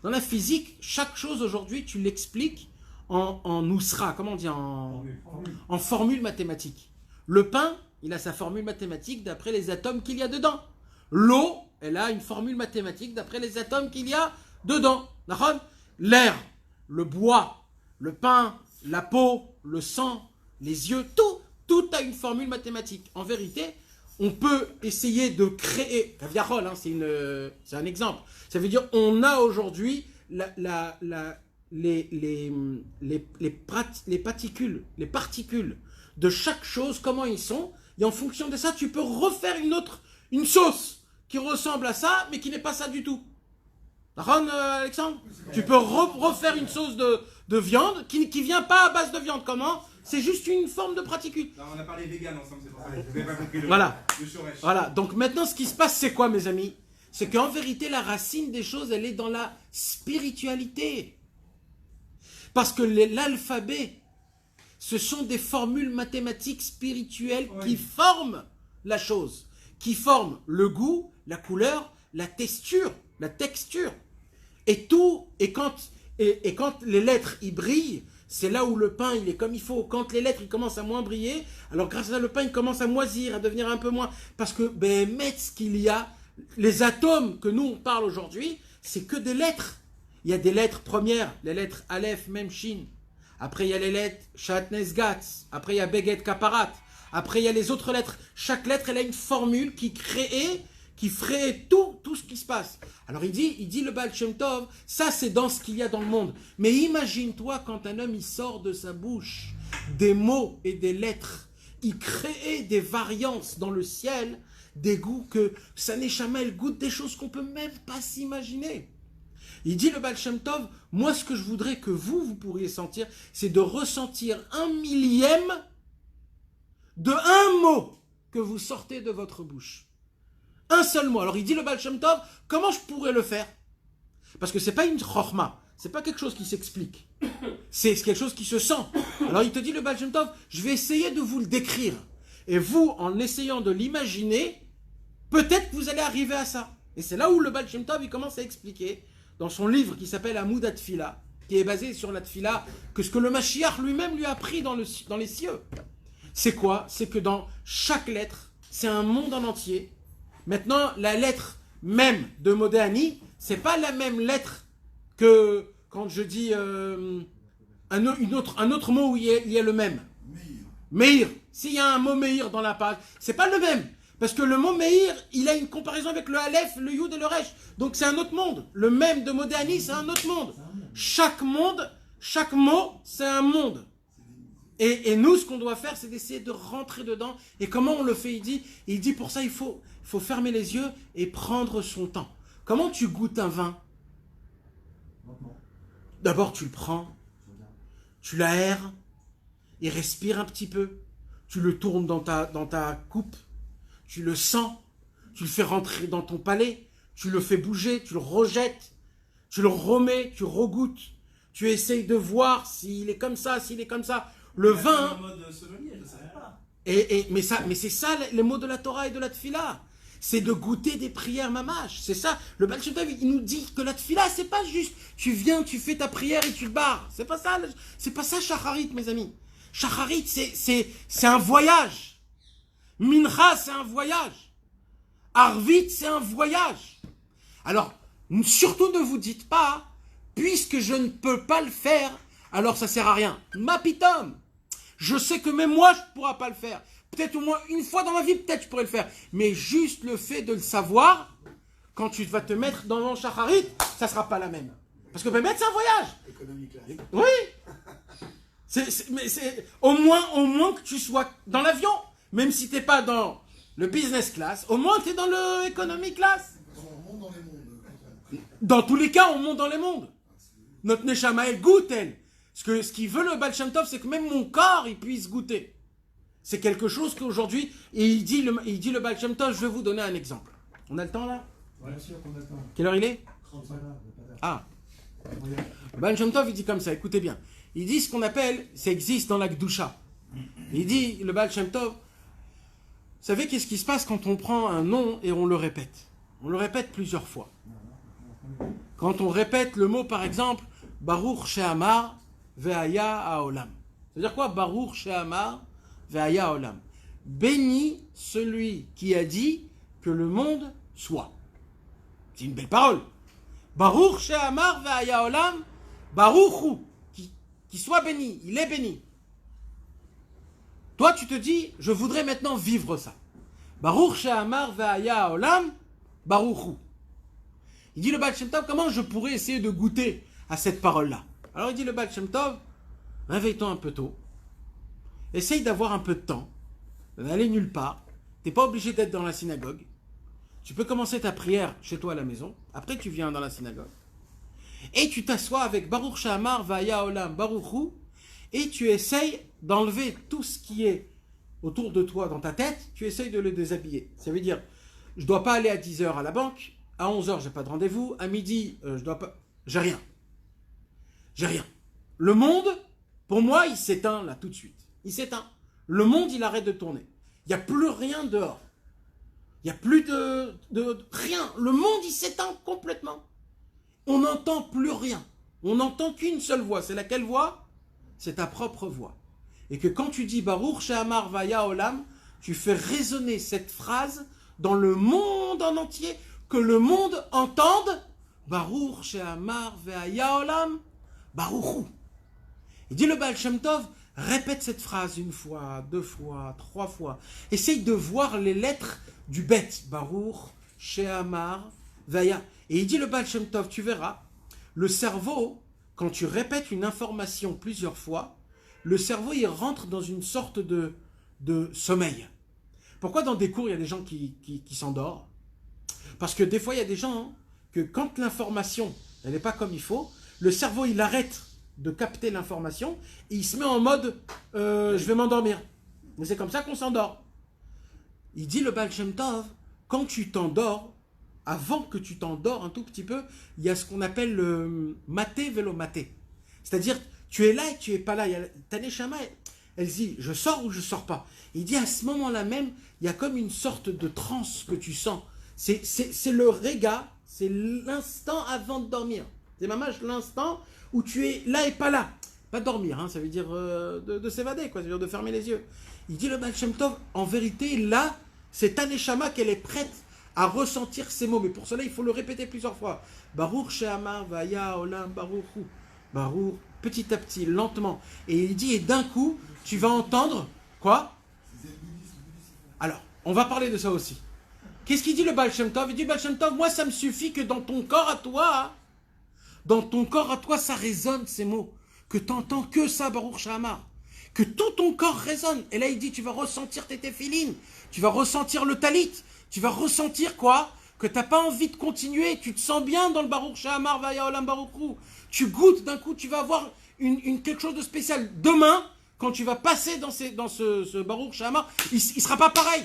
A: Dans la physique, chaque chose aujourd'hui, tu l'expliques en Nusra, comment on dit, en formule mathématique. Le pain, il a sa formule mathématique d'après les atomes qu'il y a dedans. L'eau, elle a une formule mathématique d'après les atomes qu'il y a dedans. L'air, le bois, le pain, la peau, le sang, les yeux, tout a une formule mathématique. En vérité, on peut essayer de créer, Kaviarol, hein, c'est un exemple. Ça veut dire on a aujourd'hui les particules de chaque chose, comment ils sont, et en fonction de ça, tu peux refaire une sauce qui ressemble à ça, mais qui n'est pas ça du tout. Alexandre, tu peux refaire une sauce de viande qui vient pas à base de viande. Comment? C'est juste une forme de particule.
B: Non, on a parlé vegan ensemble, c'est pour ça que vous n'avez pas compris le
A: Voilà.
B: shoresh.
A: Voilà. Donc maintenant, ce qui se passe, c'est quoi, mes amis? c'est qu'en vérité, la racine des choses, elle est dans la spiritualité. Parce que l'alphabet, ce sont des formules mathématiques spirituelles qui forment la chose, qui forment le goût, la couleur, la texture. Et quand les lettres y brillent, c'est là où le pain il est comme il faut. Quand les lettres ils commencent à moins briller, alors grâce à ça le pain il commence à moisir, à devenir un peu moins. Parce que ce qu'il y a, les atomes que nous on parle aujourd'hui, c'est que des lettres. Il y a des lettres premières, les lettres Aleph, Mem, Shin. Après il y a les lettres Shatnez, Gatz. Après il y a Beget, Kaparat. Après il y a les autres lettres. Chaque lettre elle a une formule qui ferait tout ce qui se passe. Alors il dit le Baal Shem Tov, ça c'est dans ce qu'il y a dans le monde. Mais imagine-toi quand un homme il sort de sa bouche des mots et des lettres, il crée des variances dans le ciel, des goûts que ça n'est jamais le goût des choses qu'on peut même pas s'imaginer. Il dit le Baal Shem Tov, moi ce que je voudrais que vous pourriez sentir, c'est de ressentir 1/1000 de un mot que vous sortez de votre bouche. Un seul mot. Alors il dit le Baal Shem Tov, comment je pourrais le faire? Parce que c'est pas une chorma, c'est pas quelque chose qui s'explique. C'est quelque chose qui se sent. Alors il te dit le Baal Shem Tov, je vais essayer de vous le décrire. Et vous, en essayant de l'imaginer, peut-être que vous allez arriver à ça. Et c'est là où le Baal Shem Tov, il commence à expliquer, dans son livre qui s'appelle Amoud HaTfila, qui est basé sur la Tfila, que ce que le Mashiach lui-même lui a appris dans les cieux. C'est quoi? C'est que dans chaque lettre, c'est un monde en entier. Maintenant, la lettre même de Modéani, c'est pas la même lettre que quand je dis un autre mot où il y a le même. Meir. S'il y a un mot Meir dans la page, c'est pas le même. Parce que le mot Meir, il a une comparaison avec le Aleph, le Yud et le Resh. Donc c'est un autre monde. Le même de Modéani, c'est un autre monde. Chaque mot, c'est un monde. Et nous, ce qu'on doit faire, c'est d'essayer de rentrer dedans. Et comment on le fait? Il dit pour ça, il faut fermer les yeux et prendre son temps. Comment tu goûtes un vin? D'abord, tu le prends, tu l'aères, il respire un petit peu, tu le tournes dans ta coupe, tu le sens, tu le fais rentrer dans ton palais, tu le fais bouger, tu le rejettes, tu le remets, tu regoutes, tu essayes de voir s'il est comme ça, s'il est comme ça. Le vin, mais c'est ça les mots de la Torah et de la Tfila. C'est de goûter des prières mamash. C'est ça. Le Baal Shem Tov, il nous dit que la Tfila, c'est pas juste tu viens, tu fais ta prière et tu te barres. C'est pas ça Shacharit, mes amis. Shacharit, c'est un voyage. Mincha, c'est un voyage. Arvit, c'est un voyage. Alors, surtout ne vous dites pas, puisque je ne peux pas le faire, alors ça sert à rien. Ma pitom. Je sais que même moi, je ne pourrai pas le faire. Peut-être au moins une fois dans ma vie, peut-être je pourrais le faire. Mais juste le fait de le savoir, quand tu vas te mettre dans mon shacharit, ça ne sera pas la même. Parce que mettre, c'est un voyage.
C: Économique là.
A: Oui. Au moins que tu sois dans l'avion. Même si tu n'es pas dans le business class, au moins tu es dans le economy class.
C: On monte dans les mondes.
A: Dans tous les cas, on monte dans les mondes. Notre Neshama, elle goûte, elle. Ce qu'il veut le Baal Shem Tov, c'est que même mon corps, il puisse goûter. C'est quelque chose qu'aujourd'hui, il dit le Baal Shem Tov, je vais vous donner un exemple. On a le temps là?
D: Bien sûr qu'on a le temps.
A: Quelle heure il est?
D: 35.
A: Ah. Le Baal Shem Tov, il dit comme ça, écoutez bien. Il dit ce qu'on appelle, ça existe dans la Gdusha. Il dit, le Baal Shem Tov, vous savez qu'est-ce qui se passe quand on prend un nom et on le répète? On le répète plusieurs fois. Quand on répète le mot, par exemple, Baruch She'amar Ve'aya Haolam. C'est-à-dire quoi? Baruch She'amar Ve'aya Haolam. Béni celui qui a dit que le monde soit. C'est une belle parole. Baruch She'amar Ve'aya Haolam. Baruchu. Qui soit béni. Il est béni. Toi, tu te dis, je voudrais maintenant vivre ça. Baruch She'amar Ve'aya Haolam. Baruchu. Il dit le Baal Shem Tov, comment je pourrais essayer de goûter à cette parole-là? Alors il dit le Baal Shem Tov, réveille-toi un peu tôt, essaye d'avoir un peu de temps, d'aller nulle part, tu n'es pas obligé d'être dans la synagogue, tu peux commencer ta prière chez toi à la maison, après tu viens dans la synagogue, et tu t'assois avec Baruch She'amar Ve'aya Haolam Baruchu, et tu essayes d'enlever tout ce qui est autour de toi dans ta tête, tu essayes de le déshabiller. Ça veut dire, je ne dois pas aller à 10h à la banque, à 11h, j'ai pas de rendez-vous. À midi, je dois pas... J'ai rien. J'ai rien. Le monde, pour moi, il s'éteint là tout de suite. Il s'éteint. Le monde, il arrête de tourner. Il n'y a plus rien dehors. Il n'y a plus de rien. Le monde, il s'éteint complètement. On n'entend plus rien. On n'entend qu'une seule voix. C'est laquelle voix? C'est ta propre voix. Et que quand tu dis Baruch She'amar Vaya Olam, tu fais résonner cette phrase dans le monde en entier, que le monde entende Baruch She'amar Vaya Olam, Baruchu. Il dit le Baal Shem Tov, répète cette phrase une fois, deux fois, trois fois. Essaye de voir les lettres du bet. Baruch She'amar Vaya. Et il dit le Baal Shem Tov, tu verras, le cerveau, quand tu répètes une information plusieurs fois, le cerveau, il rentre dans une sorte de sommeil. Pourquoi dans des cours, il y a des gens qui s'endorment? Parce que des fois, il y a des gens que quand l'information, elle n'est pas comme il faut, le cerveau, il arrête de capter l'information et il se met en mode je vais m'endormir. Mais c'est comme ça qu'on s'endort. Il dit le Baal Shem Tov, quand tu t'endors, avant que tu t'endors un tout petit peu, il y a ce qu'on appelle le maté vélo maté. C'est-à-dire, tu es là et tu es pas là. Ta neshama, elle dit, je sors ou je sors pas. Il dit, à ce moment-là même, il y a comme une sorte de transe que tu sens. C'est le réga, c'est l'instant avant de dormir. C'est mamage l'instant où tu es là et pas là. Pas dormir, hein, ça veut dire de s'évader, quoi, ça veut dire de fermer les yeux. Il dit le Baal Shem Tov, en vérité, là, c'est ta neshama qu'elle est prête à ressentir ces mots. Mais pour cela, il faut le répéter plusieurs fois. Baruch She'amar Vaya Olam Baruchu. Baruch, petit à petit, lentement. Et il dit, et d'un coup, tu vas entendre, quoi? Alors, on va parler de ça aussi. Qu'est-ce qu'il dit le Baal Shem Tov? Il dit, Baal Shem Tov, moi, ça me suffit que dans ton corps à toi, ça résonne ces mots. Que tu n'entends que ça, Baruch She'amar. Que tout ton corps résonne. Et là, il dit, tu vas ressentir tes téphilines. Tu vas ressentir le talit. Tu vas ressentir quoi? Que tu n'as pas envie de continuer. Tu te sens bien dans le Baruch She'amar Vaya Olam Baruchu. Tu goûtes d'un coup, tu vas avoir quelque chose de spécial. Demain, quand tu vas passer dans ce Baruch She'amar, il ne sera pas pareil.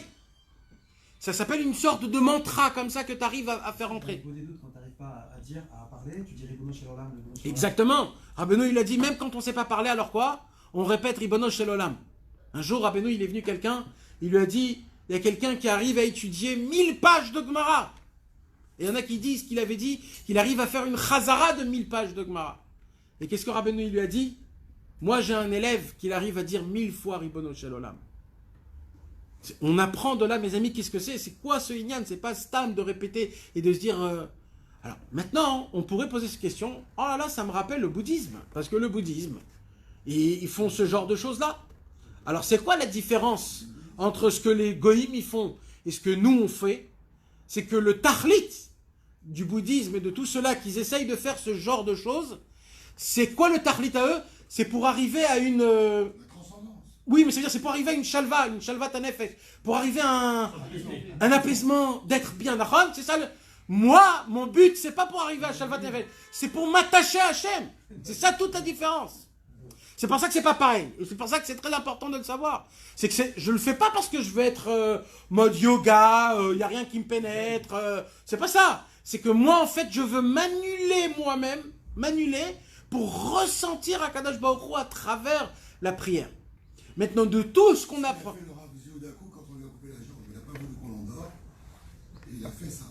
A: Ça s'appelle une sorte de mantra comme ça que tu arrives à faire entrer.
D: Quand tu n'arrives pas à dire, à parler, tu dis Ribono Shel Olam.
A: Exactement. Rabbeinu, il a dit, même quand on ne sait pas parler, alors quoi? On répète Ribono Shel Olam. Un jour, Rabbeinu, il est venu quelqu'un, il lui a dit, il y a quelqu'un qui arrive à étudier 1000 pages de Gemara. Et il y en a qui disent qu'il avait dit qu'il arrive à faire une chazara de 1000 pages de Gemara. Et qu'est-ce que Rabbeinu lui a dit? Moi, j'ai un élève qui arrive à dire 1000 fois Ribono Shel Olam. On apprend de là, mes amis, qu'est-ce que c'est? C'est quoi ce Inyan? C'est pas stam de répéter et de se dire... Alors, maintenant, on pourrait poser cette question. Oh là là, ça me rappelle le bouddhisme. Parce que le bouddhisme, ils font ce genre de choses-là. Alors, c'est quoi la différence entre ce que les goïms ils font et ce que nous on fait? C'est que le tahlit du bouddhisme et de tout cela qu'ils essayent de faire ce genre de choses, c'est quoi le tahlit à eux? C'est pour arriver à une... Oui, mais ça veut dire c'est pour arriver à une shalva tanefesh, pour arriver à un apaisement, d'être bien. C'est ça Moi, mon but, c'est pas pour arriver à shalva tanefesh, c'est pour m'attacher à Hachem. C'est ça toute la différence. C'est pour ça que c'est pas pareil. Et c'est pour ça que c'est très important de le savoir. C'est que je le fais pas parce que je veux être mode yoga, y a rien qui me pénètre. C'est pas ça. C'est que moi, en fait, je veux m'annuler moi-même, pour ressentir Akadosh Baruch Hu à travers la prière. Maintenant, de tout ce qu'on apprend.
C: Il a fait le Rav Zio d'un coup quand on lui a coupé la jambe. Il n'a pas voulu qu'on l'endort. Et il a fait ça.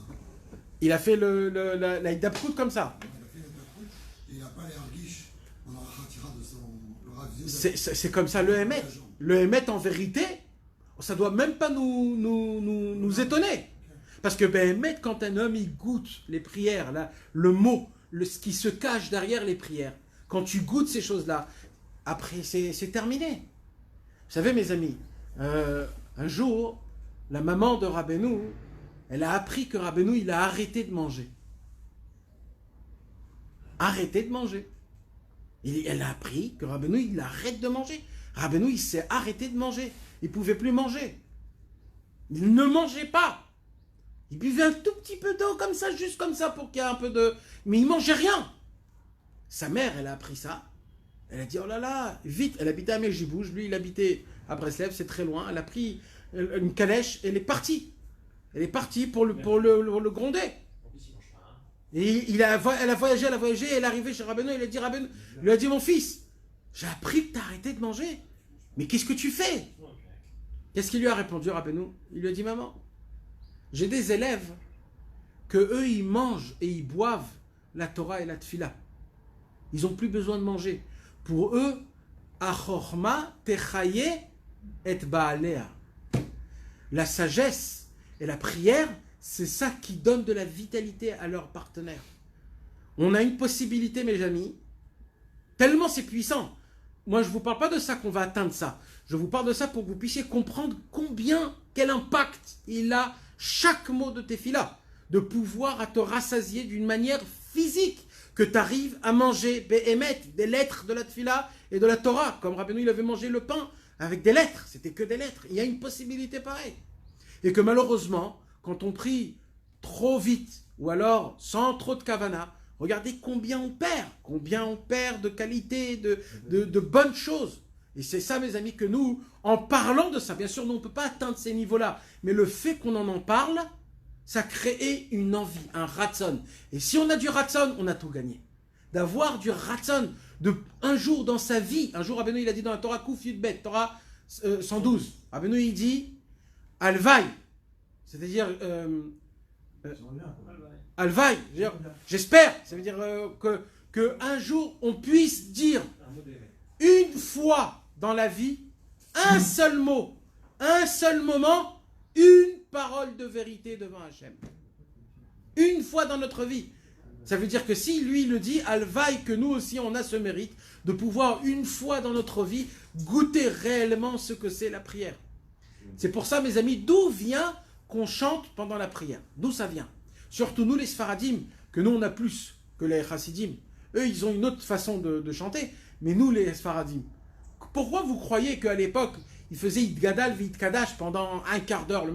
A: Il a fait la Hidabkout comme ça.
C: Il a fait la Hidabkout et il n'a pas les harguiches. On en retirera de le Rav Zio.
A: C'est comme ça le Hémet. Le Hémet, en vérité, ça doit même pas nous étonner. Parce que Hémet, quand un homme il goûte les prières, là, le mot, ce qui se cache derrière les prières, quand tu goûtes ces choses-là, après c'est terminé. Vous savez, mes amis, un jour, la maman de Rabbeinu, elle a appris que Rabbeinu, il a arrêté de manger. Arrêté de manger. Elle a appris que Rabbeinu, il arrête de manger. Rabbeinu, il s'est arrêté de manger. Il ne pouvait plus manger. Il ne mangeait pas. Il buvait un tout petit peu d'eau comme ça, juste comme ça, pour qu'il y ait un peu de... Mais il ne mangeait rien. Sa mère, elle a appris ça. Elle a dit, oh là là, vite. Elle habitait à Mejibouj, lui, il habitait à Breslev, c'est très loin. Elle a pris une calèche, elle est partie. Elle est partie pour le gronder. Et elle a voyagé, elle est arrivée chez Rabbeinu, il lui a dit, mon fils, j'ai appris que tu as arrêté de manger. Mais qu'est-ce que tu fais? Qu'est-ce qu'il lui a répondu, Rabbeinu? Il lui a dit, maman, j'ai des élèves que eux, ils mangent et ils boivent la Torah et la Tfila. Ils n'ont plus besoin de manger. Pour eux, Achorma techaye et baalea. La sagesse et la prière, c'est ça qui donne de la vitalité à leurs partenaires. On a une possibilité, mes amis, tellement c'est puissant. Moi, je ne vous parle pas de ça qu'on va atteindre ça. Je vous parle de ça pour que vous puissiez comprendre quel impact il a chaque mot de Tefila, de pouvoir à te rassasier d'une manière physique, que tu arrives à manger des lettres de la Tefila et de la Torah, comme Rabbeinu il avait mangé le pain avec des lettres, c'était que des lettres. Il y a une possibilité pareille. Et que malheureusement, quand on prie trop vite, ou alors sans trop de kavana, regardez combien on perd de qualité, de bonnes choses. Et c'est ça, mes amis, que nous, en parlant de ça, bien sûr, nous, on ne peut pas atteindre ces niveaux-là, mais le fait qu'on en parle, ça crée une envie, un ratson. Et si on a du ratson, on a tout gagné. D'avoir du ratson, un jour dans sa vie, un jour, Rabbeinu, il a dit dans la Torah Kouf Yudbet, Torah 112, Rabbeinu, il dit, Alvaï, c'est-à-dire, Alvaï, j'espère, ça veut dire que un jour, on puisse dire, une fois dans la vie, un seul mot, un seul moment, une parole de vérité devant Hachem. Une fois dans notre vie. Ça veut dire que si lui le dit, Alvaï, que nous aussi on a ce mérite de pouvoir une fois dans notre vie goûter réellement ce que c'est la prière. C'est pour ça, mes amis, d'où vient qu'on chante pendant la prière? D'où ça vient? Surtout nous les Sfaradim, que nous on a plus que les Chassidim. Eux, ils ont une autre façon de chanter, mais nous les Sfaradim. Pourquoi vous croyez qu'à l'époque, ils faisaient Idgadal Vit Kadash pendant un quart d'heure?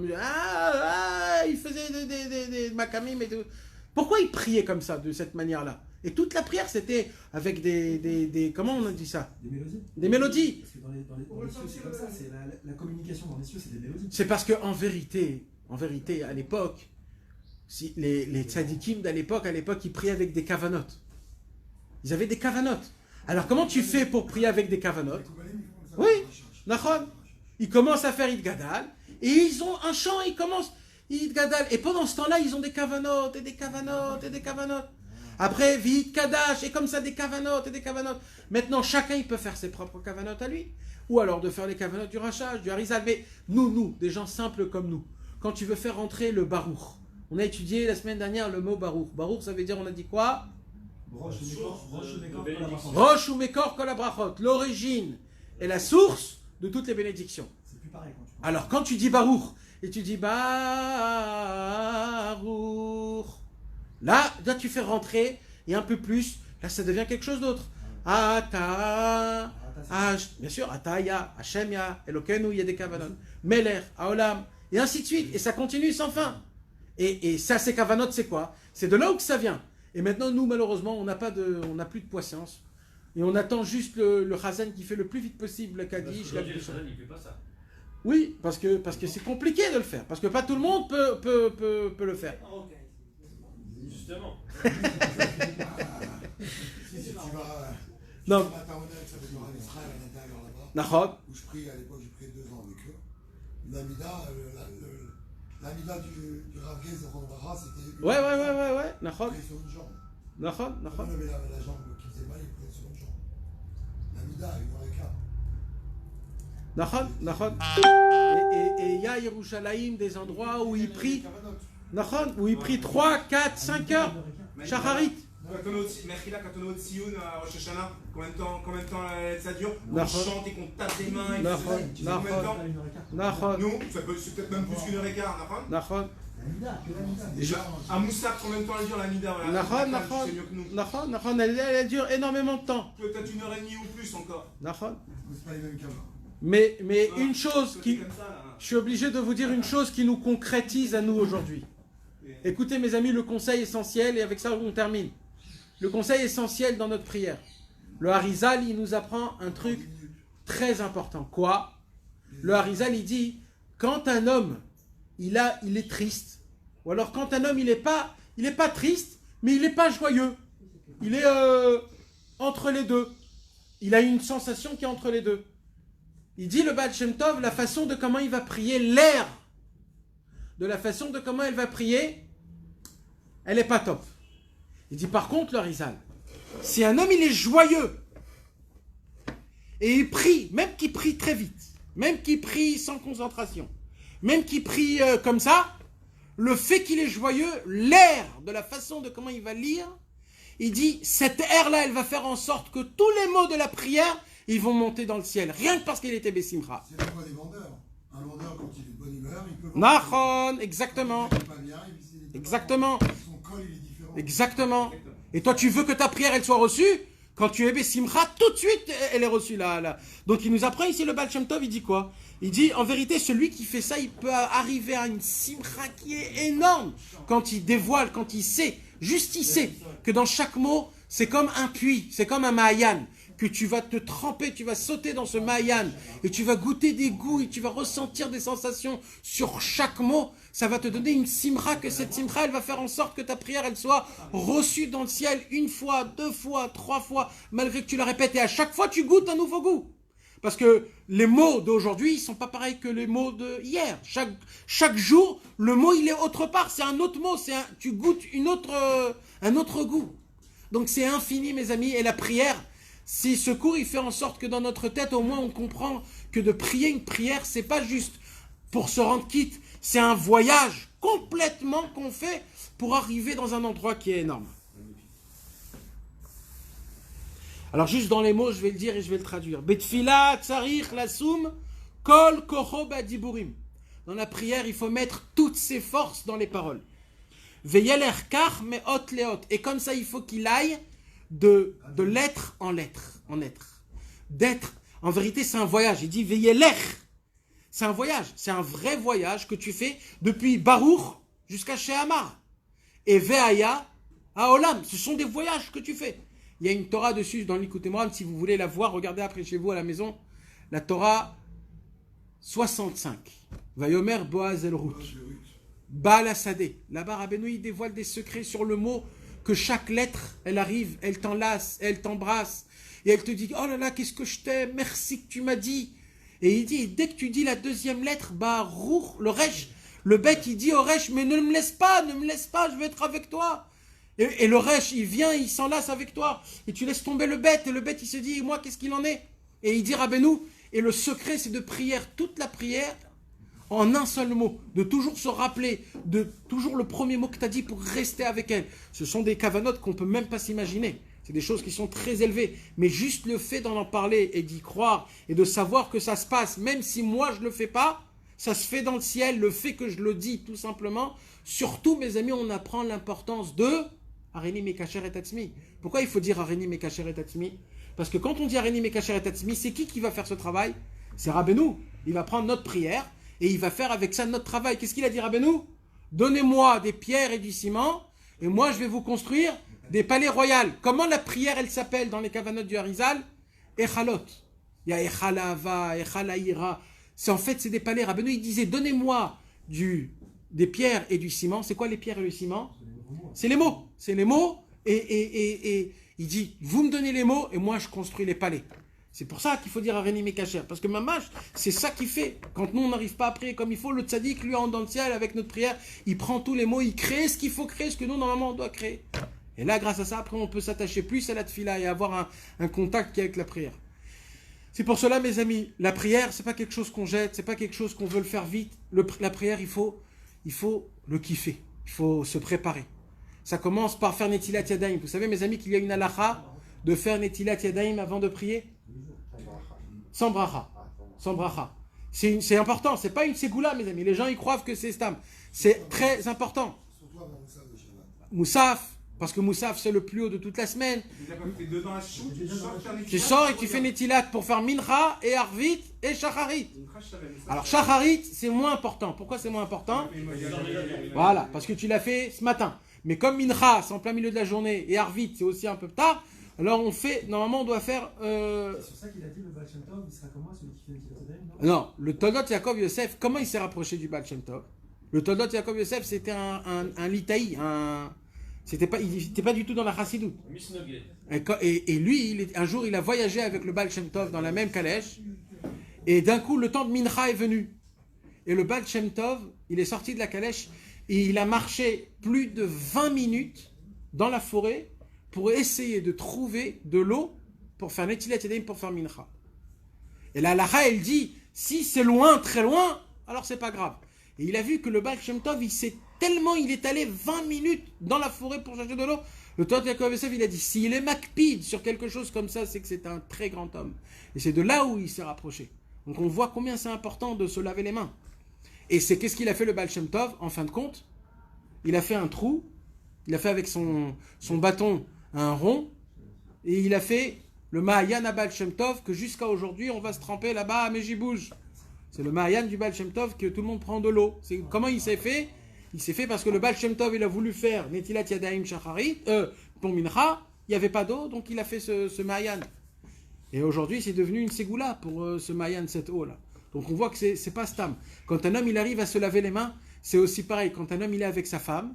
A: Ils faisaient des makamim et tout. Pourquoi ils priaient comme ça, de cette manière-là? Et toute la prière, c'était avec comment on a dit ça?
D: Des mélodies.
A: Des mélodies.
D: Parce que dans les cieux, c'est comme ça, c'est la communication dans les cieux, c'est des mélodies.
A: C'est parce qu'en vérité, à l'époque, si les tzadikim à l'époque, ils priaient avec des kavanotes. Ils avaient des kavanotes. Alors comment tu fais pour prier avec des kavanotes? Oui, nachon. Ils commencent à faire Idgadal, et ils ont un chant, ils commencent Idgadal. Et pendant ce temps-là, ils ont des kavanotes, et des kavanotes, et des kavanotes. Après, Vit Kadash, et comme ça, des kavanotes, et des kavanotes. Maintenant, chacun, il peut faire ses propres kavanotes à lui. Ou alors de faire les kavanotes du Rachach, du Harizal. Mais nous, des gens simples comme nous, quand tu veux faire rentrer le Baruch, on a étudié la semaine dernière le mot Baruch. Baruch, ça veut dire, on a dit quoi? Rosh ou Mekor Kol HaBrachot, l'origine et la source de toutes les bénédictions.
D: C'est plus pareil quand tu
A: Alors quand tu dis Baruch et tu dis Baruch, là tu fais rentrer et un peu plus, là ça devient quelque chose d'autre. Ata, bien sûr, Ataya, Hashem ya, Elokeinu ya des kavanot, Meler, Haolam, et ainsi de suite, et ça continue sans fin. Et ça, ces kavanot, c'est quoi? C'est de là où que ça vient. Et maintenant, nous, malheureusement, on n'a plus de patience. Et on attend juste le Chazan qui fait le plus vite possible le Kaddish.
E: Le Chazan, il ne fait pas ça.
A: Oui, parce que c'est compliqué de le faire. Parce que pas tout le monde peut le faire.
E: Justement.
C: Si tu vas...
A: Non.
C: Tu vas à Taonet, ça veut dire en Israël, à l'intérieur là-bas.
A: Nachod.
C: Où je prie, à l'époque, j'ai prié 2 ans avec eux. L'amida du Rav Gez de Rambara, c'était...
A: Ouais. Nachod.
C: Il priait sur une jambe.
A: Nachod.
C: Quand on avait la jambe qui faisait mal, il priait sur une jambe. L'amida, 1h15.
A: Nachod. Et il y a Yerushalayim, des endroits où il prie. Nachod, où il prie 3, 4, 5 heures. Shacharit.
B: Quand on est au Tsioun à Rosh Hashanah, combien de temps ça dure? On
A: Nachod.
B: chante et qu'on tape des mains et
A: Nachod.
B: tout ça. Combien de temps?
A: Nachod.
B: Nous, c'est peut-être même plus qu'une heure et quart,
A: Nachod.
B: À Moussaf, combien de temps elle dure la Mida?
A: Nachod. Elle dure énormément de temps.
B: Peut-être 1h30 ou plus encore.
A: Nachod.
C: C'est pas les mêmes qu'avant.
A: Mais une chose qui...
B: Comme ça, là.
A: Je suis obligé de vous dire une chose qui nous concrétise à nous aujourd'hui. Écoutez mes amis, le conseil essentiel, et avec ça on termine. Le conseil essentiel dans notre prière. Le Harizal, il nous apprend un truc très important. Quoi? Le Harizal, il dit, quand un homme, il est triste, ou alors quand un homme, il est pas triste, mais il n'est pas joyeux. Il est entre les deux. Il a une sensation qui est entre les deux. Il dit le Baal Shem Tov, la façon de comment il va prier, l'air de la façon de comment elle va prier, elle n'est pas top. Il dit par contre, le Rizal, si un homme il est joyeux et il prie, même qu'il prie très vite, même qu'il prie sans concentration, même qu'il prie comme ça, le fait qu'il est joyeux, l'air de la façon de comment il va lire, il dit, cette air-là, elle va faire en sorte que tous les mots de la prière, ils vont monter dans le ciel, rien que parce qu'il était Bessimcha.
C: C'est la voix des vendeurs. Un vendeur, quand il est de bonne humeur, il peut vendre.
A: Nahon, exactement.
C: Il est pas bien, il est
A: Exactement.
C: Son col, il est différent.
A: Exactement. Et toi, tu veux que ta prière, elle soit reçue? Quand tu es Bessimcha, tout de suite, elle est reçue là. Donc, il nous apprend ici, le Baal Shem Tov, il dit quoi? Il dit, en vérité, celui qui fait ça, il peut arriver à une simcha qui est énorme. Quand il dévoile, quand il sait, juste il sait, que dans chaque mot, c'est comme un puits, c'est comme un Mahayan, que tu vas te tremper, tu vas sauter dans ce Mahayan, et tu vas goûter des goûts, et tu vas ressentir des sensations sur chaque mot. Ça va te donner une simcha, que cette simcha, elle va faire en sorte que ta prière, elle soit reçue dans le ciel une fois, 2 fois, 3 fois, malgré que tu la répètes, et à chaque fois, tu goûtes un nouveau goût. Parce que les mots d'aujourd'hui, ils ne sont pas pareils que les mots de hier. Chaque jour, le mot, il est autre part. C'est un autre mot. Tu goûtes un autre goût. Donc c'est infini, mes amis. Et la prière, c'est ce cours, il fait en sorte que dans notre tête, au moins, on comprend que de prier une prière, c'est pas juste pour se rendre quitte. C'est un voyage complètement qu'on fait pour arriver dans un endroit qui est énorme. Alors juste dans les mots, je vais le dire et je vais le traduire. Betfila, tsarich, lasum, kol, kocho, badiburim. Dans la prière, il faut mettre toutes ses forces dans les paroles. Veyeler kach, meot leot. Et comme ça, il faut qu'il aille de lettre en lettre, en être. D'être. En vérité, c'est un voyage. Il dit veyeler. C'est un voyage. C'est un vrai voyage que tu fais depuis Baruch jusqu'à Shehamar. Et Veaya à Olam. Ce sont des voyages que tu fais. Il y a une Torah dessus dans l'Ikouté Moharan, si vous voulez la voir, regardez après chez vous à la maison. La Torah 65. Vayomer Boaz el Ruth. Baal Asadeh. Là-bas, Rabbeinu, il dévoile des secrets sur le mot, que chaque lettre, elle arrive, elle t'enlace, elle t'embrasse. Et elle te dit, oh là là, qu'est-ce que je t'aime, merci que tu m'as dit. Et il dit, dès que tu dis la deuxième lettre, Baruch, le Resh, le bête, il dit au Resh, mais ne me laisse pas, je veux être avec toi. Et le Resh, il vient, il s'enlace avec toi. Et tu laisses tomber le bête. Et le bête, il se dit, moi, qu'est-ce qu'il en est? Et il dit, Rabbeinu, et le secret, c'est de prier toute la prière en un seul mot. De toujours se rappeler, de toujours le premier mot que tu as dit pour rester avec elle. Ce sont des kavanotes qu'on ne peut même pas s'imaginer. C'est des choses qui sont très élevées. Mais juste le fait d'en parler et d'y croire et de savoir que ça se passe, même si moi, je ne le fais pas, ça se fait dans le ciel. Le fait que je le dis, tout simplement. Surtout, mes amis, on apprend l'importance de Areni Mekacher et Tatsmi. Pourquoi il faut dire Areni Mekacher et Tatsmi? Parce que quand on dit Areni Mekacher et Tatsmi, c'est qui va faire ce travail? C'est Rabbeinu. Il va prendre notre prière et il va faire avec ça notre travail. Qu'est-ce qu'il a dit, Rabbeinu? Donnez-moi des pierres et du ciment et moi je vais vous construire des palais royaux. Comment la prière elle s'appelle dans les kavanotes du Harizal? Echalot. Il y a Echalava, Echalaïra. C'est des palais. Rabbeinu il disait donnez-moi des pierres et du ciment. C'est quoi les pierres et le ciment? C'est les mots. C'est les mots. Et il dit, vous me donnez les mots et moi je construis les palais. C'est pour ça qu'il faut dire Areni Mekacher. Parce que Mamash, c'est ça qu'il fait. Quand nous on n'arrive pas à prier comme il faut, le tzaddik, lui en dans le ciel avec notre prière, il prend tous les mots, il crée ce qu'il faut créer, ce que nous normalement on doit créer. Et là, grâce à ça, après on peut s'attacher plus à la tfila et avoir un contact avec la prière. C'est pour cela, mes amis, la prière, c'est pas quelque chose qu'on jette, c'est pas quelque chose qu'on veut le faire vite. La prière, il faut le kiffer. Il faut se préparer. Ça commence par faire Netilat Yadayim. Vous savez, mes amis, qu'il y a une halakha de faire Netilat Yadayim avant de prier? Sans bracha. Sans bracha. C'est important. C'est pas une ségoula, mes amis. Les gens, ils croient que c'est stam. C'est très important.
C: Surtout avant Moussaf de Shabbat.
A: Moussaf, parce que Moussaf, c'est le plus haut de toute la semaine. Tu sors et tu fais Netilat pour faire Mincha et Arvit et Shacharit. Alors, Shacharit, c'est moins important. Pourquoi c'est moins important? Voilà, parce que tu l'as fait ce matin. Mais comme Mincha, c'est en plein milieu de la journée, et Arvit, c'est aussi un peu tard, alors normalement on doit faire...
D: C'est sur ça qu'il a dit le Baal Shem Tov, il sera comme moi, celui qui fait Netilat Yadayim, non?
A: Non, le Toldot Yaakov Yosef, comment il s'est rapproché du Baal Shem Tov? Le Toldot Yaakov Yosef, c'était un litaï, Il n'était pas du tout dans la chassidoute.
E: Misnogé.
A: Et lui, un jour, il a voyagé avec le Baal Shem Tov dans la même calèche. Et d'un coup, le temps de Mincha est venu. Et le Baal Shem Tov, il est sorti de la calèche et il a marché plus de 20 minutes dans la forêt pour essayer de trouver de l'eau pour faire Netilat Yadayim, pour faire Mincha. Et la halakha, elle dit, si c'est loin, très loin, alors c'est pas grave. Et il a vu que le Baal Shem Tov, il est allé 20 minutes dans la forêt pour chercher de l'eau. Le Tov Yaakov Yosef, il a dit, s'il est makpid sur quelque chose comme ça, c'est que c'est un très grand homme. Et c'est de là où il s'est rapproché. Donc on voit combien c'est important de se laver les mains. Et c'est qu'est-ce qu'il a fait le Baal Shem Tov, en fin de compte? Il a fait un trou, il a fait avec son bâton un rond, et il a fait le Mahayan à Baal Shem Tov, que jusqu'à aujourd'hui, on va se tremper là-bas à Mejibouj. C'est le Mahayan du Baal Shem Tov que tout le monde prend de l'eau. Comment il s'est fait? Il s'est fait parce que le Baal Shem Tov, il a voulu faire Netilat Yadayim Shacharit, pour Mincha, il n'y avait pas d'eau, donc il a fait ce Mahayan. Et aujourd'hui, c'est devenu une ségoula pour ce Mahayan, cette eau-là. Donc on voit que c'est pas stam. Quand un homme, il arrive à se laver les mains, c'est aussi pareil. Quand un homme, il est avec sa femme,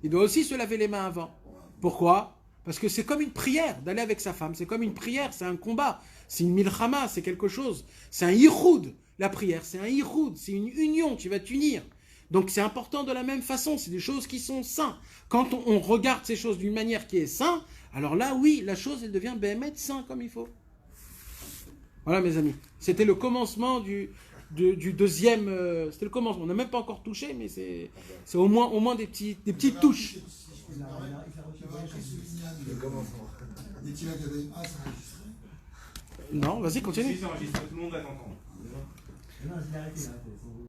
A: il doit aussi se laver les mains avant. Pourquoi? Parce que c'est comme une prière d'aller avec sa femme. C'est comme une prière, c'est un combat. C'est une milchama, c'est quelque chose. C'est un yichoud. La prière, c'est un yichoud. C'est une union, tu vas t'unir. Donc c'est important de la même façon. C'est des choses qui sont saintes. Quand on regarde ces choses d'une manière qui est sainte, alors là, oui, la chose, elle devient béhémet sain comme il faut. Voilà, mes amis. C'était le commencement du deuxième... c'était le commencement. On n'a même pas encore touché, mais c'est au moins des petites touches. Non, vas-y, continue.
B: Si, c'est enregistré, tout le monde va t'entendre.
D: Non, je l'ai arrêté là.